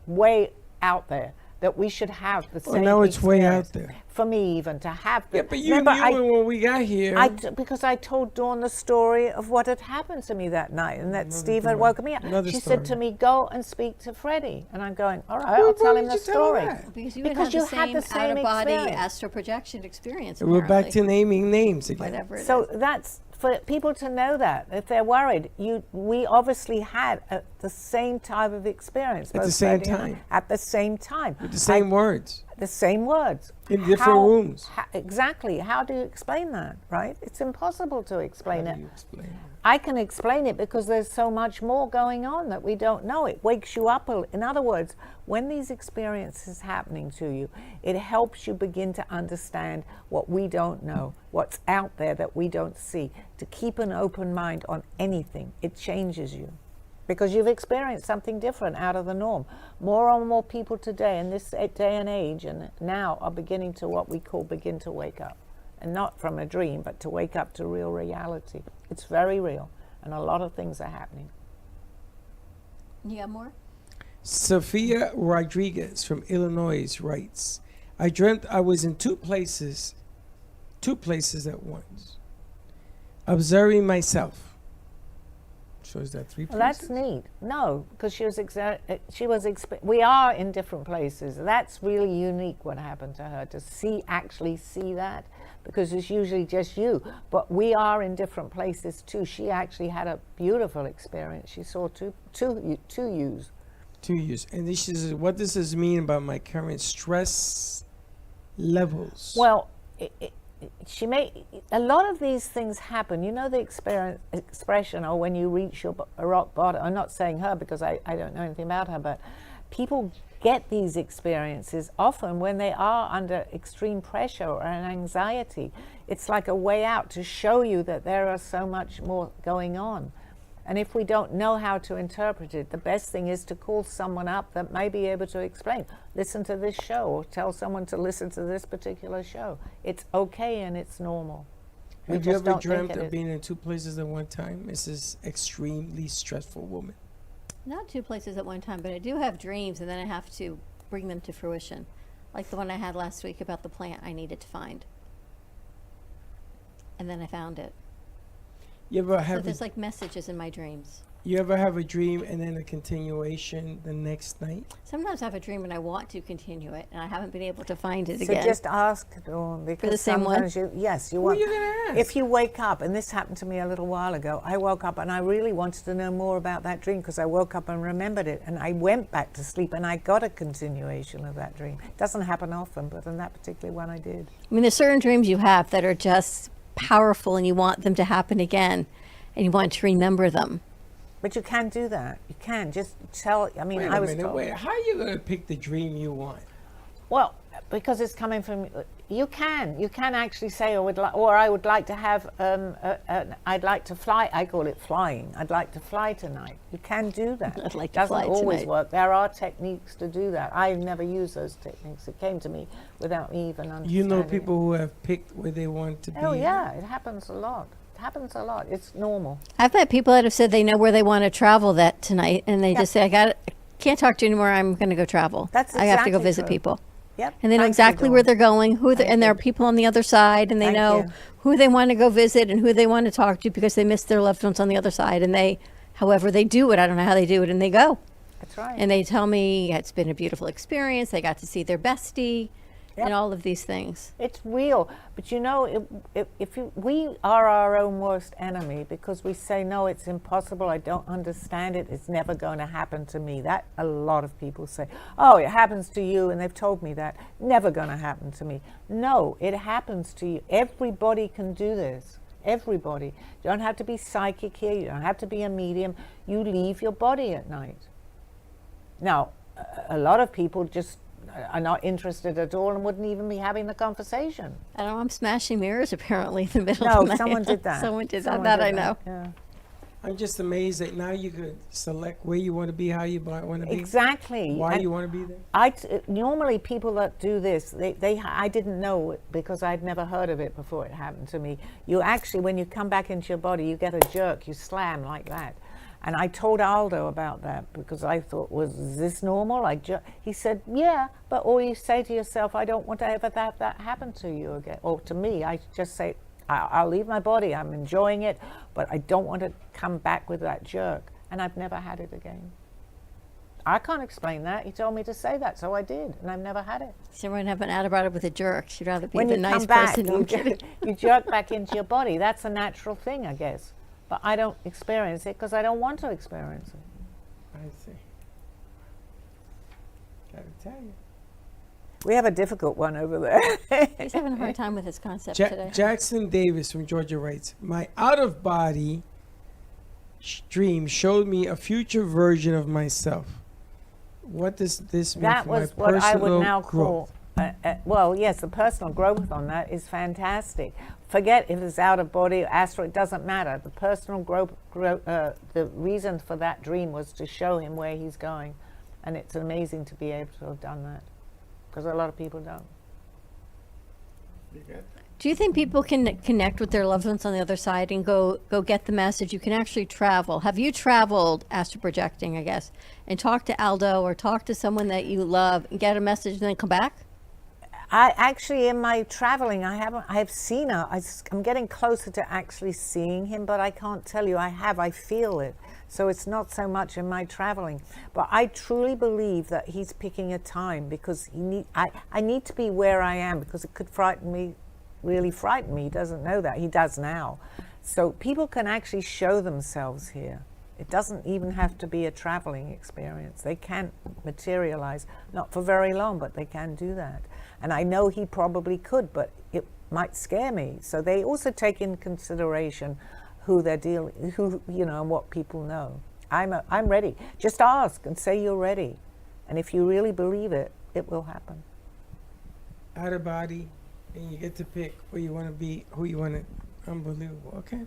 way out there, that we should have the same now it's way out experience. there. For me, even to have the. Yeah, but you Remember, knew it when we got here. because I told Dawn the story of what had happened to me that night, and that Another Steve had story. woken me up. Another She said to story. me, "Go and speak to Freddie," and I'm going, "All right, Well, I'll tell why him did the you tell her story." that? Because you Because had you had the same out-of-body experience. astral projection experience. We're back to apparently. naming names again. Whatever it So is. that's for people to know that if they're worried. We obviously had the same type of experience At the both same Freddie and I, time. At the same time. With the same words. The same words. In different rooms. Exactly. How do you explain that, right? It's impossible to explain How it. do you explain it? I can explain it because there's so much more going on that we don't know. It wakes you up. In other words, when these experiences happening to you, it helps you begin to understand what we don't know, what's out there that we don't see. To keep an open mind on anything, it changes you. Because you've experienced something different out of the norm. More and more people today in this day and age and now are beginning to what we call begin to wake up. And not from a dream, but to wake up to real reality. It's very real, and a lot of things are happening. You got more? Sophia Rodriguez from Illinois writes, I dreamt I was in two places at once, observing myself. So is that three Well, places? that's neat. No, because we are in different places. That's really unique what happened to her, to actually see that, because it's usually just you. But we are in different places too. She actually had a beautiful experience. She saw two yous. 2 years. And this is what does this mean about my current stress levels? Well, she may. A lot of these things happen. You know the expression, or when you reach your rock bottom. I'm not saying her because I don't know anything about her, but people get these experiences often when they are under extreme pressure or an anxiety. It's like a way out to show you that there are so much more going on. And if we don't know how to interpret it, the best thing is to call someone up that may be able to explain. Listen to this show, or tell someone to listen to this particular show. It's okay and it's normal. We Have you just ever don't think dreamt it of is. being in two places at one time? Mrs. Extremely Stressful Woman. Not two places at one time, but I do have dreams, and then I have to bring them to fruition. like the one I had last week about the plant I needed to find. And then I found it. You ever So have there's like messages in my dreams. you ever have a dream and then a continuation the next night? Sometimes I have a dream and I want to continue it, and I haven't been able to find it So again. just ask, Dawn, because the same one? sometimes you Who are want. you gonna ask? If you wake up, and this happened to me a little while ago, I woke up and I really wanted to know more about that dream because I woke up and remembered it, and I went back to sleep and I got a continuation of that dream. It doesn't happen often, but in that particular one I did. I mean, there's certain dreams you have that are just powerful and you want them to happen again and you want to remember them. But you can do that. You can just tell. I mean, Wait I a was minute, told. wait. How are you gonna pick the dream you want? Well, because it's coming from you can actually say, or I would like to have I'd like to fly. I call it flying. I'd like to fly tonight. You can do that. I'd like to Doesn't fly always tonight. work. There are techniques to do that. I've never used those techniques. It came to me without me even understanding. You know it. people who have picked where they want to be. Oh yeah, it happens a lot. It happens a lot. It's normal. I've met people that have said they know where they want to travel that tonight, and they just say, I can't talk to you anymore. I'm going to go travel. That's I have to go exactly visit true. people. Yep. And they know Thank you, exactly where Dawn. they're going, and there are you. people on the other side, and they Thank know you. who they want to go visit and who they want to talk to because they miss their loved ones on the other side. And they, however they do it, I don't know how they do it, and they go. That's right. And they tell me it's been a beautiful experience. They got to see their bestie Yep. and all of these things. It's real, but you know, we are our own worst enemy because we say, no, it's impossible, I don't understand it, it's never going to happen to me. That a lot of people say, oh, it happens to you, and they've told me that, never going to happen to me. No, it happens to you. Everybody can do this. Everybody. You don't have to be psychic here, you don't have to be a medium. You leave your body at night. Now, a lot of people just are not interested at all and wouldn't even be having the conversation. I don't know, I'm smashing mirrors apparently in the middle No, of the night. someone did that. Someone did Someone that. did I know. Yeah. I'm just amazed that now you could select where you want to be, how you want to be, Exactly. why And you want to be there. normally people that do this, I didn't know it because I'd never heard of it before it happened to me. You actually, when you come back into your body, you get a jerk, you slam like that. And I told Aldo about that because I thought, is this normal? He said, yeah, but or you say to yourself, I don't want to ever have that happen to you again. Or to me, I just say, I'll leave my body, I'm enjoying it, but I don't want to come back with that jerk. And I've never had it again. I can't explain that. He told me to say that, so I did, and I've never had it. So we're have an ad about it with a jerk. She'd rather be When the you nice come back, person. No, I'm kidding. you jerk back into your body. That's a natural thing, I guess. But I don't experience it because I don't want to experience it. I see. Gotta tell you. We have a difficult one over there. He's having a hard time with his concept Ja- today. Jackson Davis from Georgia writes, my out-of-body dream showed me a future version of myself. What does this mean That for my was what I would personal now growth? call, well, yes, the personal growth on that is fantastic. Forget if it's out of body or astral, it doesn't matter. The personal growth, the reason for that dream was to show him where he's going. And it's amazing to be able to have done that because a lot of people don't. Do you think people can connect with their loved ones on the other side and go get the message? You can actually travel. Have you traveled, astral projecting, I guess, and talk to Aldo or talk to someone that you love and get a message and then come back? I actually, in my traveling, I have seen her. I'm getting closer to actually seeing him, but I can't tell you. I feel it. So it's not so much in my traveling. But I truly believe that he's picking a time because I need to be where I am because it could frighten me, really frighten me. He doesn't know that. He does now. So people can actually show themselves here. It doesn't even have to be a traveling experience. They can materialize, not for very long, but they can do that. And I know he probably could, but it might scare me. So they also take in consideration who they're dealing, and what people know. I'm ready. Just ask and say you're ready. And if you really believe it, it will happen. Out of body, and you get to pick where you want to be, who you want to. Unbelievable. Okay.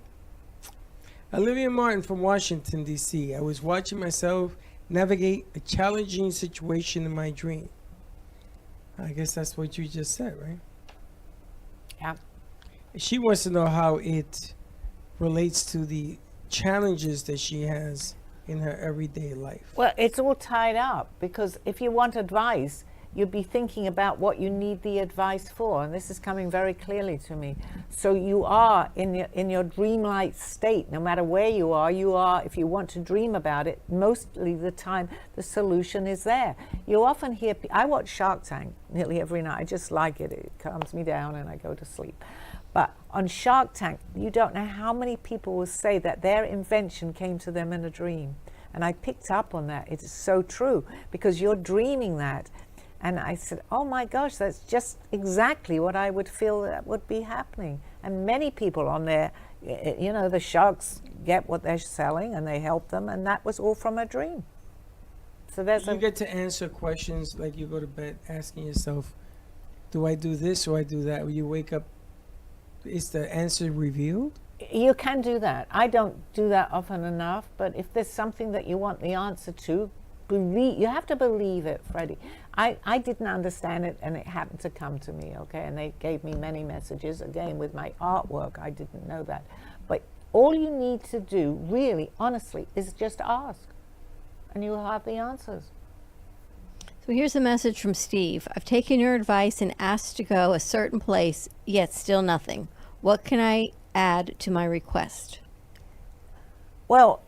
Olivia Martin from Washington, D.C. I was watching myself navigate a challenging situation in my dream. I guess that's what you just said, right? Yeah. She wants to know how it relates to the challenges that she has in her everyday life. Well, it's all tied up because if you want advice, you'd be thinking about what you need the advice for, and this is coming very clearly to me. So you are in your dreamlike state. No matter where you are, if you want to dream about it, mostly the time the solution is there. You often hear, I watch Shark Tank nearly every night. I just like it. It calms me down and I go to sleep. But on Shark Tank, you don't know how many people will say that their invention came to them in a dream. And I picked up on that. It is so true, because you're dreaming that. And I said, oh my gosh, that's just exactly what I would feel that would be happening. And many people on there, you know, the sharks get what they're selling and they help them, and that was all from a dream. So there's You get to answer questions like you go to bed asking yourself, do I do this or I do that? When you wake up, is the answer revealed? You can do that. I don't do that often enough, but if there's something that you want the answer to, you have to believe it, Freddie. I didn't understand it, and it happened to come to me, okay? And they gave me many messages. Again, with my artwork, I didn't know that. But all you need to do, really, honestly, is just ask, and you will have the answers. So here's a message from Steve. I've taken your advice and asked to go a certain place, yet still nothing. What can I add to my request? Well,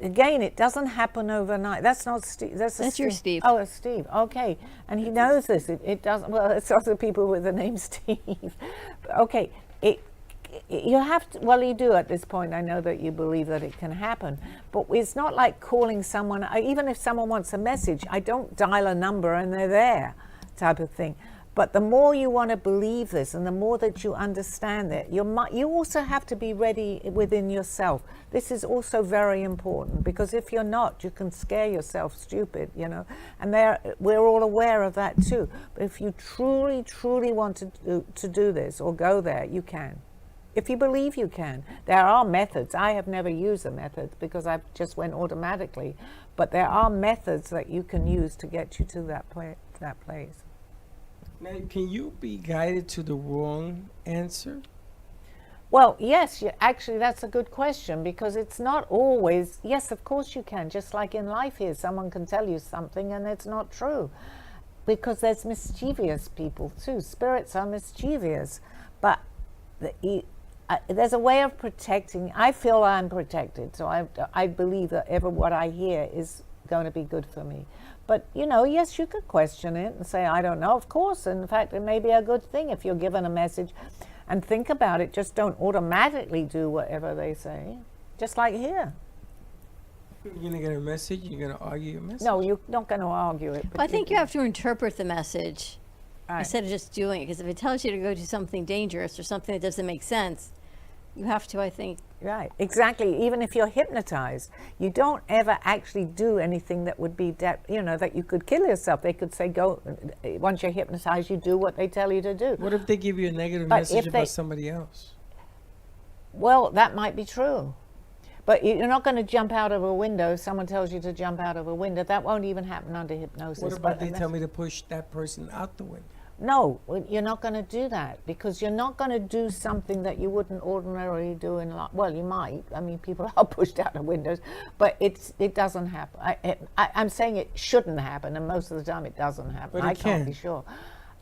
again, it doesn't happen overnight. That's not Steve. That's your Steve. Oh, it's Steve. Okay. And he knows this. It doesn't, well, it's also people with the name Steve. Okay. You have to, well, you do at this point. I know that you believe that it can happen. But it's not like calling someone, even if someone wants a message, I don't dial a number and they're there type of thing. But the more you want to believe this and the more that you understand it, you also have to be ready within yourself. This is also very important, because if you're not, you can scare yourself stupid, you know. And we're all aware of that too. But if you truly, truly want to do this or go there, you can. If you believe you can. There are methods. I have never used the methods because I just went automatically. But there are methods that you can use to get you to that place. Now, can you be guided to the wrong answer? Well, yes, actually, that's a good question, because it's not always, yes, of course you can. Just like in life here, someone can tell you something and it's not true, because there's mischievous people too. Spirits are mischievous, but there's a way of protecting. I feel I'm protected, so I believe that what I hear is going to be good for me. But, you know, yes, you could question it and say, I don't know. Of course, in fact, it may be a good thing if you're given a message, and think about it. Just don't automatically do whatever they say, just like here. You're going to get a message, you're going to argue your message? No, you're not going to argue it. Well, I think you have to interpret the message Right. instead of just doing it. Because if it tells you to go do something dangerous or something that doesn't make sense, you have to, I think. Right, exactly. Even if you're hypnotized, you don't ever actually do anything that would be, that you could kill yourself. They could say, go, once you're hypnotized, you do what they tell you to do. What if they give you a negative But message if about somebody else? Well, that might be true. But you're not going to jump out of a window if someone tells you to jump out of a window. That won't even happen under hypnosis. What about they tell me to push that person out the window? No, you're not going to do that, because you're not going to do something that you wouldn't ordinarily do in life. Well, you might. I mean, people are pushed out of windows, but it doesn't happen. I'm saying it shouldn't happen, and most of the time it doesn't happen. But I can't be sure.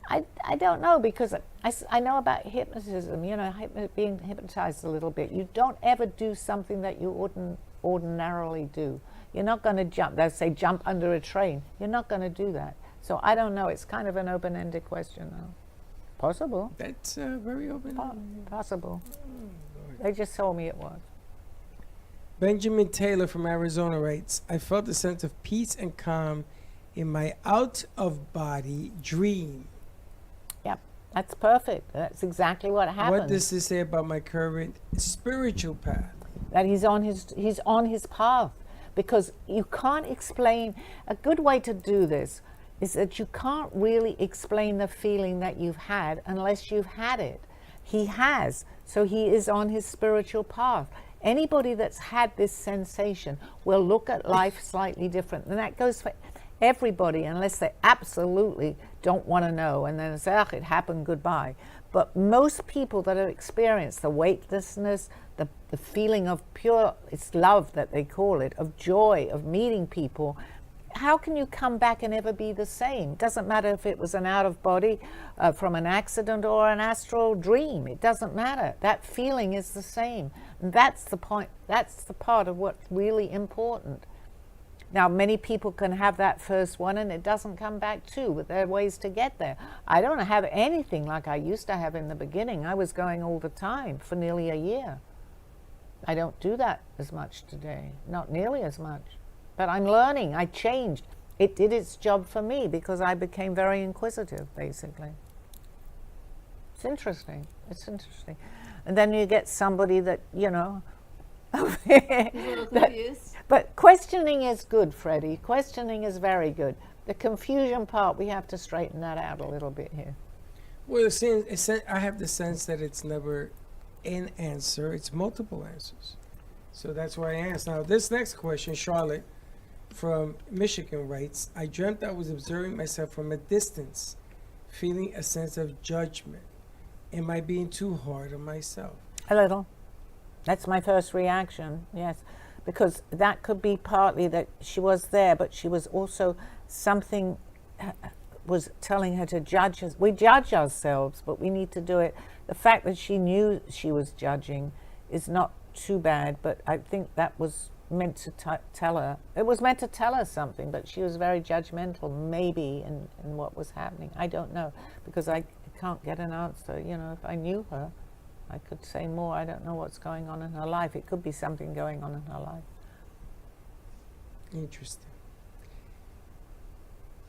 I don't know, because I know about hypnotism, being hypnotized a little bit. You don't ever do something that you wouldn't ordinarily do. You're not going to jump. They say jump under a train. You're not going to do that. So I don't know. It's kind of an open-ended question, though. Possible. That's very open. Possible. They just told me it was. Benjamin Taylor from Arizona writes, I felt a sense of peace and calm in my out-of-body dream. Yep, that's perfect. That's exactly what happened. What does this say about my current spiritual path? That he's on his path, because you can't explain. A good way to do this is that you can't really explain the feeling that you've had unless you've had it. He has, so he is on his spiritual path. Anybody that's had this sensation will look at life slightly different, and that goes for everybody, unless they absolutely don't want to know, and then say, it happened, goodbye. But most people that have experienced the weightlessness, the feeling of pure, it's love that they call it, of joy, of meeting people, how can you come back and ever be the same? It doesn't matter if it was an out of body from an accident or an astral dream. It doesn't matter. That feeling is the same. And that's the point. That's the part of what's really important. Now, many people can have that first one and it doesn't come back too, but there are ways to get there. I don't have anything like I used to have in the beginning. I was going all the time for nearly a year. I don't do that as much today, not nearly as much. But I'm learning. I changed. It did its job for me because I became very inquisitive, basically. It's interesting. It's interesting. And then you get somebody that, you know, A little confused. but questioning is good, Freddie. Questioning is very good. The confusion part, we have to straighten that out a little bit here. Well, I have the sense that it's never an answer, it's multiple answers. So that's why I asked. Now, this next question, Charlotte from Michigan writes, I dreamt I was observing myself from a distance, feeling a sense of judgment. Am I being too hard on myself? A little. That's my first reaction, yes. Because that could be partly that she was there, but she was also something was telling her to judge us. We judge ourselves, but we need to do it. The fact that she knew she was judging is not too bad, but I think that was meant to tell her. It was meant to tell her something, but she was very judgmental, maybe, in what was happening. I don't know, because I can't get an answer. You know, if I knew her, I could say more. I don't know what's going on in her life. It could be something going on in her life. Interesting.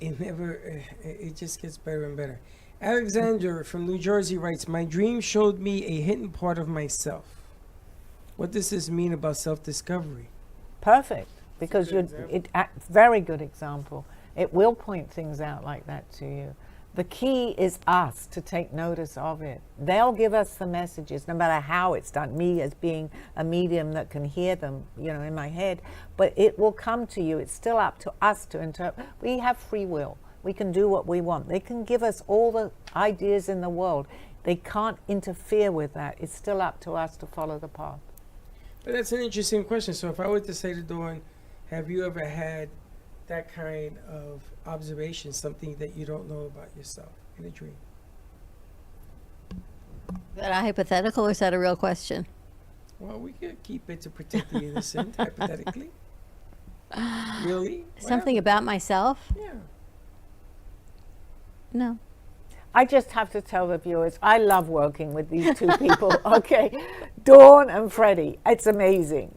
It just gets better and better. Alexander from New Jersey writes, my dream showed me a hidden part of myself. What does this mean about self-discovery? Perfect, because very good example. It will point things out like that to you. The key is us to take notice of it. They'll give us the messages, no matter how it's done. Me as being a medium that can hear them, you know, in my head, but it will come to you. It's still up to us to interpret. We have free will. We can do what we want. They can give us all the ideas in the world. They can't interfere with that. It's still up to us to follow the path. But that's an interesting question. So if I were to say to Dawn, have you ever had that kind of observation, something that you don't know about yourself in a dream? Is that a hypothetical or is that a real question? Well, we could keep it to protect the innocent, hypothetically. Really? Something about myself? Yeah. No. I just have to tell the viewers, I love working with these two people, okay? Dawn and Freddie, it's amazing.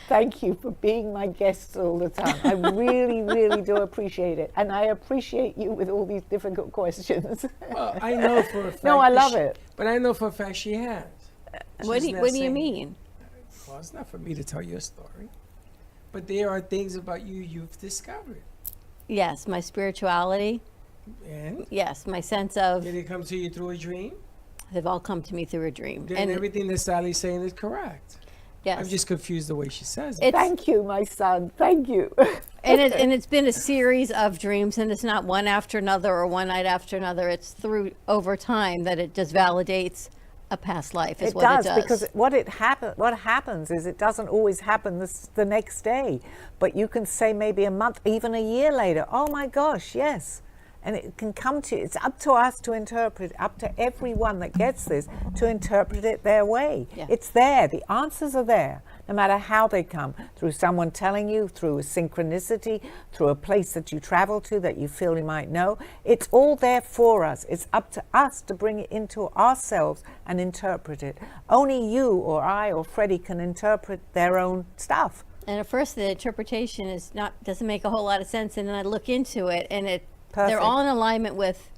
Thank you for being my guests all the time. I really, really do appreciate it. And I appreciate you with all these difficult questions. Well, I know for a fact. No, I love it. But I know for a fact she has. What do you mean? Well, it's not for me to tell your story. But there are things about you you've discovered. Yes, my spirituality. And? Yes, my sense of. Did it come to you through a dream? They've all come to me through a dream. Then everything that Sally's saying is correct. Yes. I'm just confused the way she says it. Thank you, my son. Thank you. and it's been a series of dreams, and it's not one after another or one night after another. It's through over time that it just validates a past life. Is It what does, it does. because what happens is it doesn't always happen the next day, but you can say maybe a month, even a year later, oh my gosh, yes. And it can come to, it's up to us to interpret, up to everyone that gets this to interpret it their way. Yeah. It's there, the answers are there, no matter how they come, through someone telling you, through a synchronicity, through a place that you travel to that you feel you might know. It's all there for us. It's up to us to bring it into ourselves and interpret it. Only you or I or Freddie can interpret their own stuff. And at first, the interpretation doesn't make a whole lot of sense, and then I look into it, and they're Perfect. all in alignment with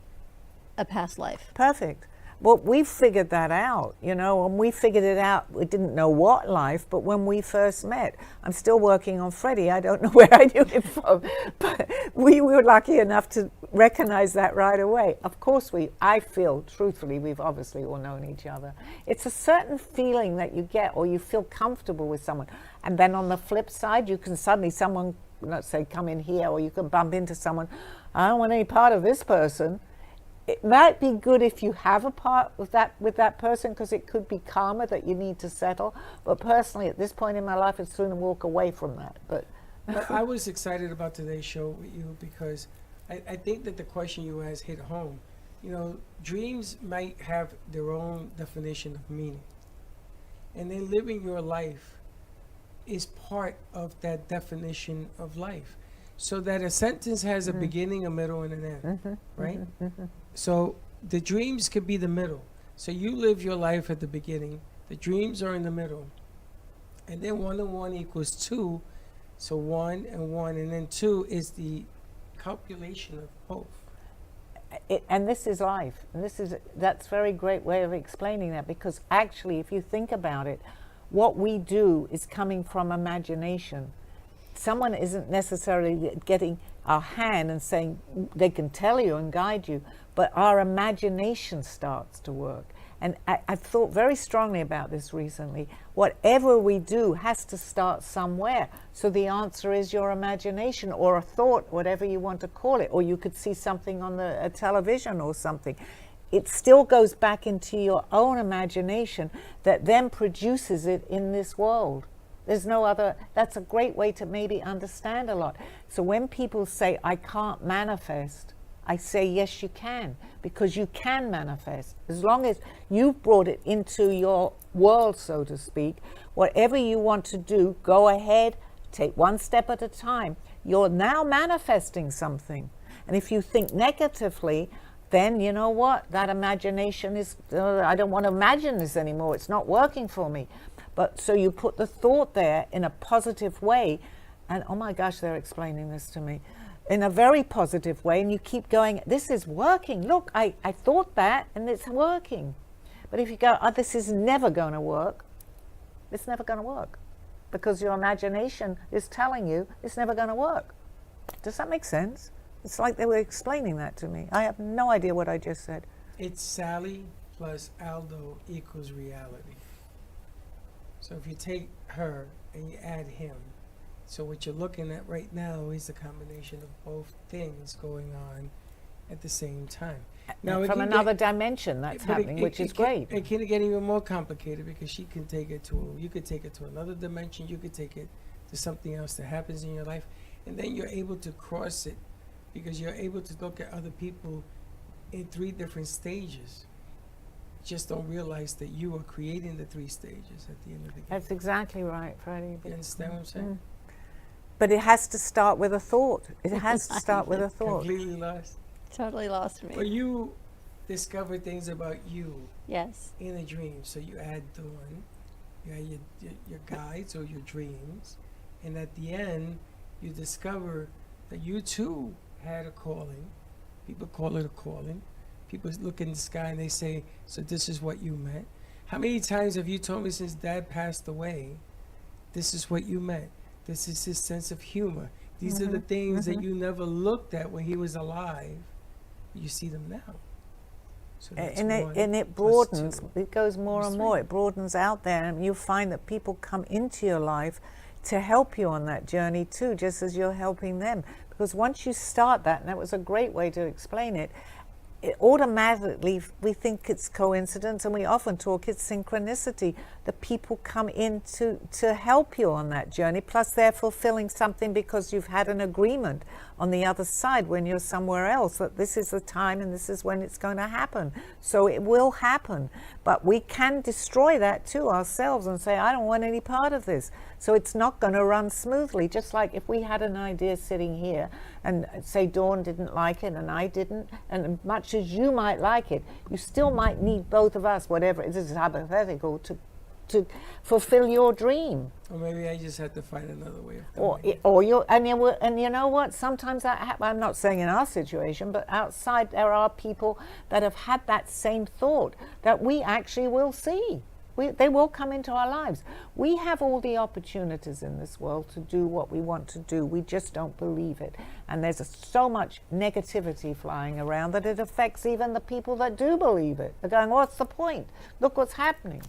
a past life. Perfect. Well, we figured that out, you know, and we figured it out. We didn't know what life, but when we first met, I'm still working on Freddie. I don't know where I knew him from, but we were lucky enough to recognize that right away. Of course, I feel, truthfully, we've obviously all known each other. It's a certain feeling that you get, or you feel comfortable with someone. And then on the flip side, you can suddenly, someone, let's say, come in here, or you can bump into someone, I don't want any part of this person. It might be good if you have a part with that person, because it could be karma that you need to settle. But personally, at this point in my life, I'd sooner walk away from that. But But I was excited about today's show with you because I think that the question you asked hit home. You know, dreams might have their own definition of meaning. And then living your life is part of that definition of life. So that a sentence has a beginning, a middle, and an end, right? So the dreams could be the middle. So you live your life at the beginning, the dreams are in the middle, and then 1 and 1 equals 2. So 1 and 1, and then 2 is the calculation of both. And this is life. And that's a very great way of explaining that, because actually, if you think about it, what we do is coming from imagination. Someone isn't necessarily getting our hand and saying they can tell you and guide you, but our imagination starts to work. And I've thought very strongly about this recently. Whatever we do has to start somewhere. So the answer is your imagination, or a thought, whatever you want to call it. Or you could see something on a television or something. It still goes back into your own imagination that then produces it in this world. There's no other. That's a great way to maybe understand a lot. So when people say, I can't manifest, I say, yes, you can, because you can manifest. As long as you've brought it into your world, so to speak, whatever you want to do, go ahead, take one step at a time. You're now manifesting something. And if you think negatively, then you know what? That imagination is, I don't want to imagine this anymore. It's not working for me. But so you put the thought there in a positive way. And oh my gosh, they're explaining this to me. In a very positive way, and you keep going, this is working. Look, I thought that, and it's working. But if you go, oh, this is never going to work, it's never going to work. Because your imagination is telling you it's never going to work. Does that make sense? It's like they were explaining that to me. I have no idea what I just said. It's Sally plus Aldo equals reality. So if you take her and you add him, so what you're looking at right now is a combination of both things going on at the same time. Now, from another dimension that's happening, which is great. It can get even more complicated because she can take it to, you could take it to another dimension, you could take it to something else that happens in your life, and then you're able to cross it because you're able to look at other people in 3 different stages. Just don't realize that you are creating the 3 stages at the end of the game. That's exactly right, Freddie. You understand what I'm saying? But it has to start with a thought. It has to start with a thought. Completely lost. Totally lost me. But you discover things about you Yes. in a dream. So you add Dawn, you add your guides or your dreams, and at the end, you discover that you too had a calling. People call it a calling. People look in the sky and they say, so this is what you meant. How many times have you told me since Dad passed away, this is what you meant? This is his sense of humor. These are the things that you never looked at when he was alive. You see them now. So And it broadens. It goes more and more. It broadens out there, and you find that people come into your life to help you on that journey too, just as you're helping them. Because once you start that, and that was a great way to explain it, it automatically, we think it's coincidence, and we often talk it's synchronicity. The people come in to help you on that journey, plus they're fulfilling something because you've had an agreement on the other side when you're somewhere else that this is the time and this is when it's going to happen. So it will happen, but we can destroy that too ourselves and say, I don't want any part of this. So it's not going to run smoothly. Just like if we had an idea sitting here and say Dawn didn't like it and I didn't, and much as you might like it, you still might need both of us, whatever, this is hypothetical, to fulfill your dream. Or maybe I just had to find another way of doing it. And you know what? Sometimes that happens. I'm not saying in our situation, but outside there are people that have had that same thought that we actually will see. They will come into our lives. We have all the opportunities in this world to do what we want to do. We just don't believe it. And there's so much negativity flying around that it affects even the people that do believe it. They're going, what's the point? Look what's happening.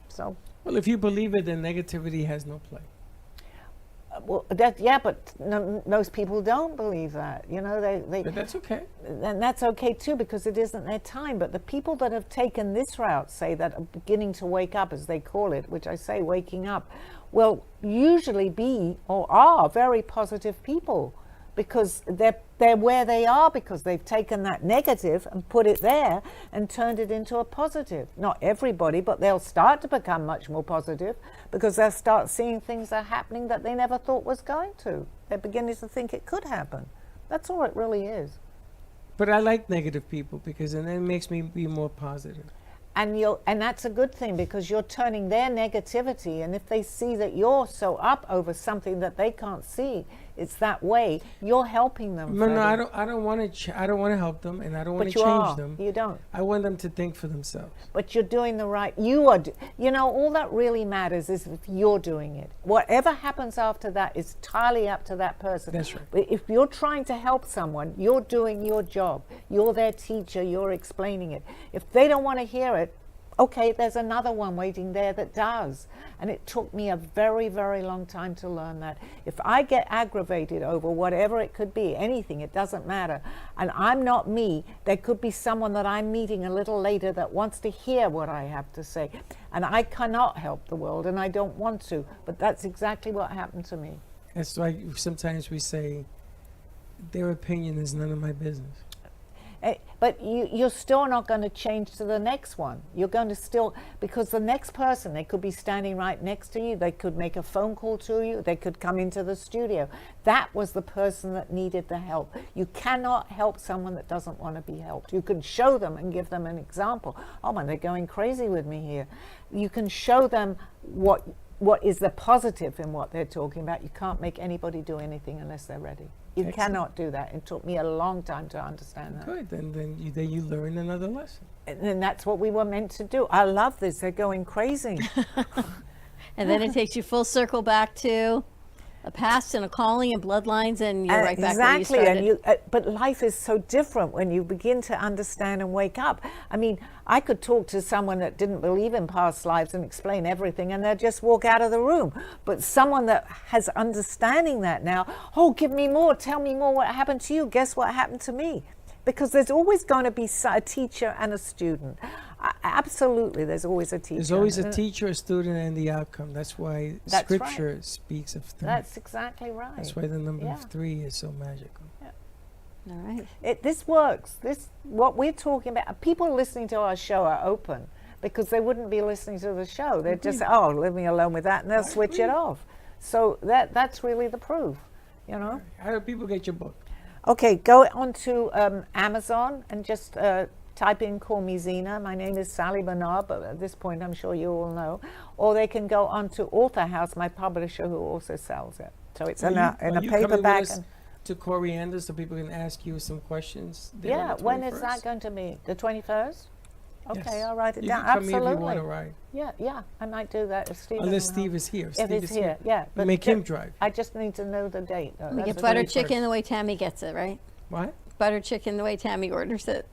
So, well, if you believe it, then negativity has no play. Well, but most people don't believe that. You know, But that's okay. and that's okay too, because it isn't their time. But the people that have taken this route, say, that are beginning to wake up, as they call it, which I say waking up, will usually be or are very positive people, because they're where they are because they've taken that negative and put it there and turned it into a positive. Not everybody, but they'll start to become much more positive because they'll start seeing things are happening that they never thought was going to. They're beginning to think it could happen. That's all it really is. But I like negative people because then it makes me be more positive. And that's a good thing, because you're turning their negativity, and if they see that you're so up over something that they can't see, it's that way, you're helping them. No, Freddie. I don't want to. I don't want to help them, and I don't want But to you change are. them. You don't. I want them to think for themselves. But you're doing the right. You are. You know, all that really matters is if you're doing it. Whatever happens after that is entirely up to that person. That's right. But if you're trying to help someone, you're doing your job. You're their teacher. You're explaining it. If they don't want to hear it, okay, there's another one waiting there that does. And it took me a very, very long time to learn that. If I get aggravated over whatever it could be, anything, it doesn't matter, and I'm not me, there could be someone that I'm meeting a little later that wants to hear what I have to say. And I cannot help the world, and I don't want to, but that's exactly what happened to me. That's why sometimes we say, their opinion is none of my business. But you're still not going to change to the next one. You're going to still, because the next person, they could be standing right next to you. They could make a phone call to you. They could come into the studio. That was the person that needed the help. You cannot help someone that doesn't want to be helped. You can show them and give them an example. Oh man, they're going crazy with me here. You can show them what is the positive in what they're talking about. You can't make anybody do anything unless they're ready. You Excellent. Cannot do that. It took me a long time to understand that. Good. Then you learn another lesson. And that's what we were meant to do. I love this. They're going crazy. And then it takes you full circle back to a past and a calling and bloodlines, and you're right back where you exactly. started. But life is so different when you begin to understand and wake up. I mean, I could talk to someone that didn't believe in past lives and explain everything, and they'd just walk out of the room. But someone that has understanding that now, oh, give me more, tell me more what happened to you. Guess what happened to me? Because there's always going to be a teacher and a student. Absolutely, there's always a teacher. There's always a teacher, a student, and the outcome. That's why That's Scripture speaks of three. That's exactly right. That's why the number Yeah. of 3 is so magical. All right. This works. What we're talking about, people listening to our show are open, because they wouldn't be listening to the show. They'd just say, oh, leave me alone with that, and they'll switch it off. So that's really the proof, you know. How do people get your book? Okay, go onto Amazon and just type in Call Me Zena. My name is Sally Bernard, but at this point I'm sure you all know. Or they can go onto Author House, my publisher, who also sells it. So it's in a paperback. To Coriander, so people can ask you some questions. there on Yeah, the when is 21st? that going to be? The 21st? Okay, Yes. I'll write it You down. can come here Absolutely. if you want to ride. Yeah, I might do that if Steve. Unless Steve is here. If Steve he's is here, yeah. You make him drive. I just need to know the date. We That's get the butter 21st. chicken the way Tammy gets it, right? What? Butter chicken the way Tammy orders it.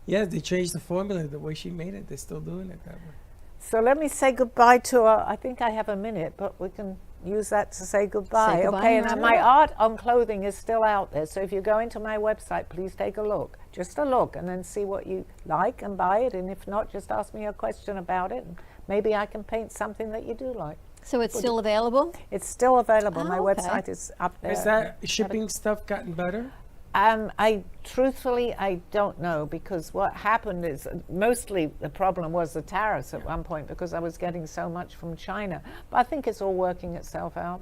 Yeah, they changed the formula, the way she made it. They're still doing it that way. So let me say goodbye to I think I have a minute, but we can use that to say goodbye. Say goodbye Okay, now. and my art on clothing is still out there. So if you go into my website, please take a look. Just a look, and then see what you like and buy it. And if not, just ask me a question about it. And maybe I can paint something that you do like. So it's still available? It's still available. My Oh, okay. website is up there. Has that shipping stuff gotten better? I truthfully, I don't know, because what happened is mostly the problem was the tariffs at one point, because I was getting so much from China. But I think it's all working itself out,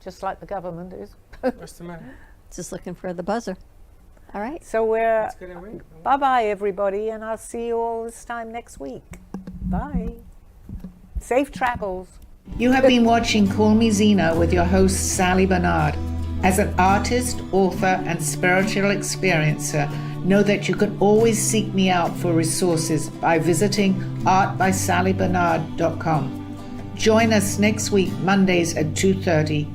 just like the government is. What's the matter? Just looking for the buzzer. All right. So we're It's gonna ring. bye-bye, everybody, and I'll see you all this time next week. Bye. Safe travels. You have been watching Call Me Zena with your host, Sally Bernard. As an artist, author, and spiritual experiencer, know that you can always seek me out for resources by visiting artbysallybernard.com. Join us next week, Mondays at 2:30.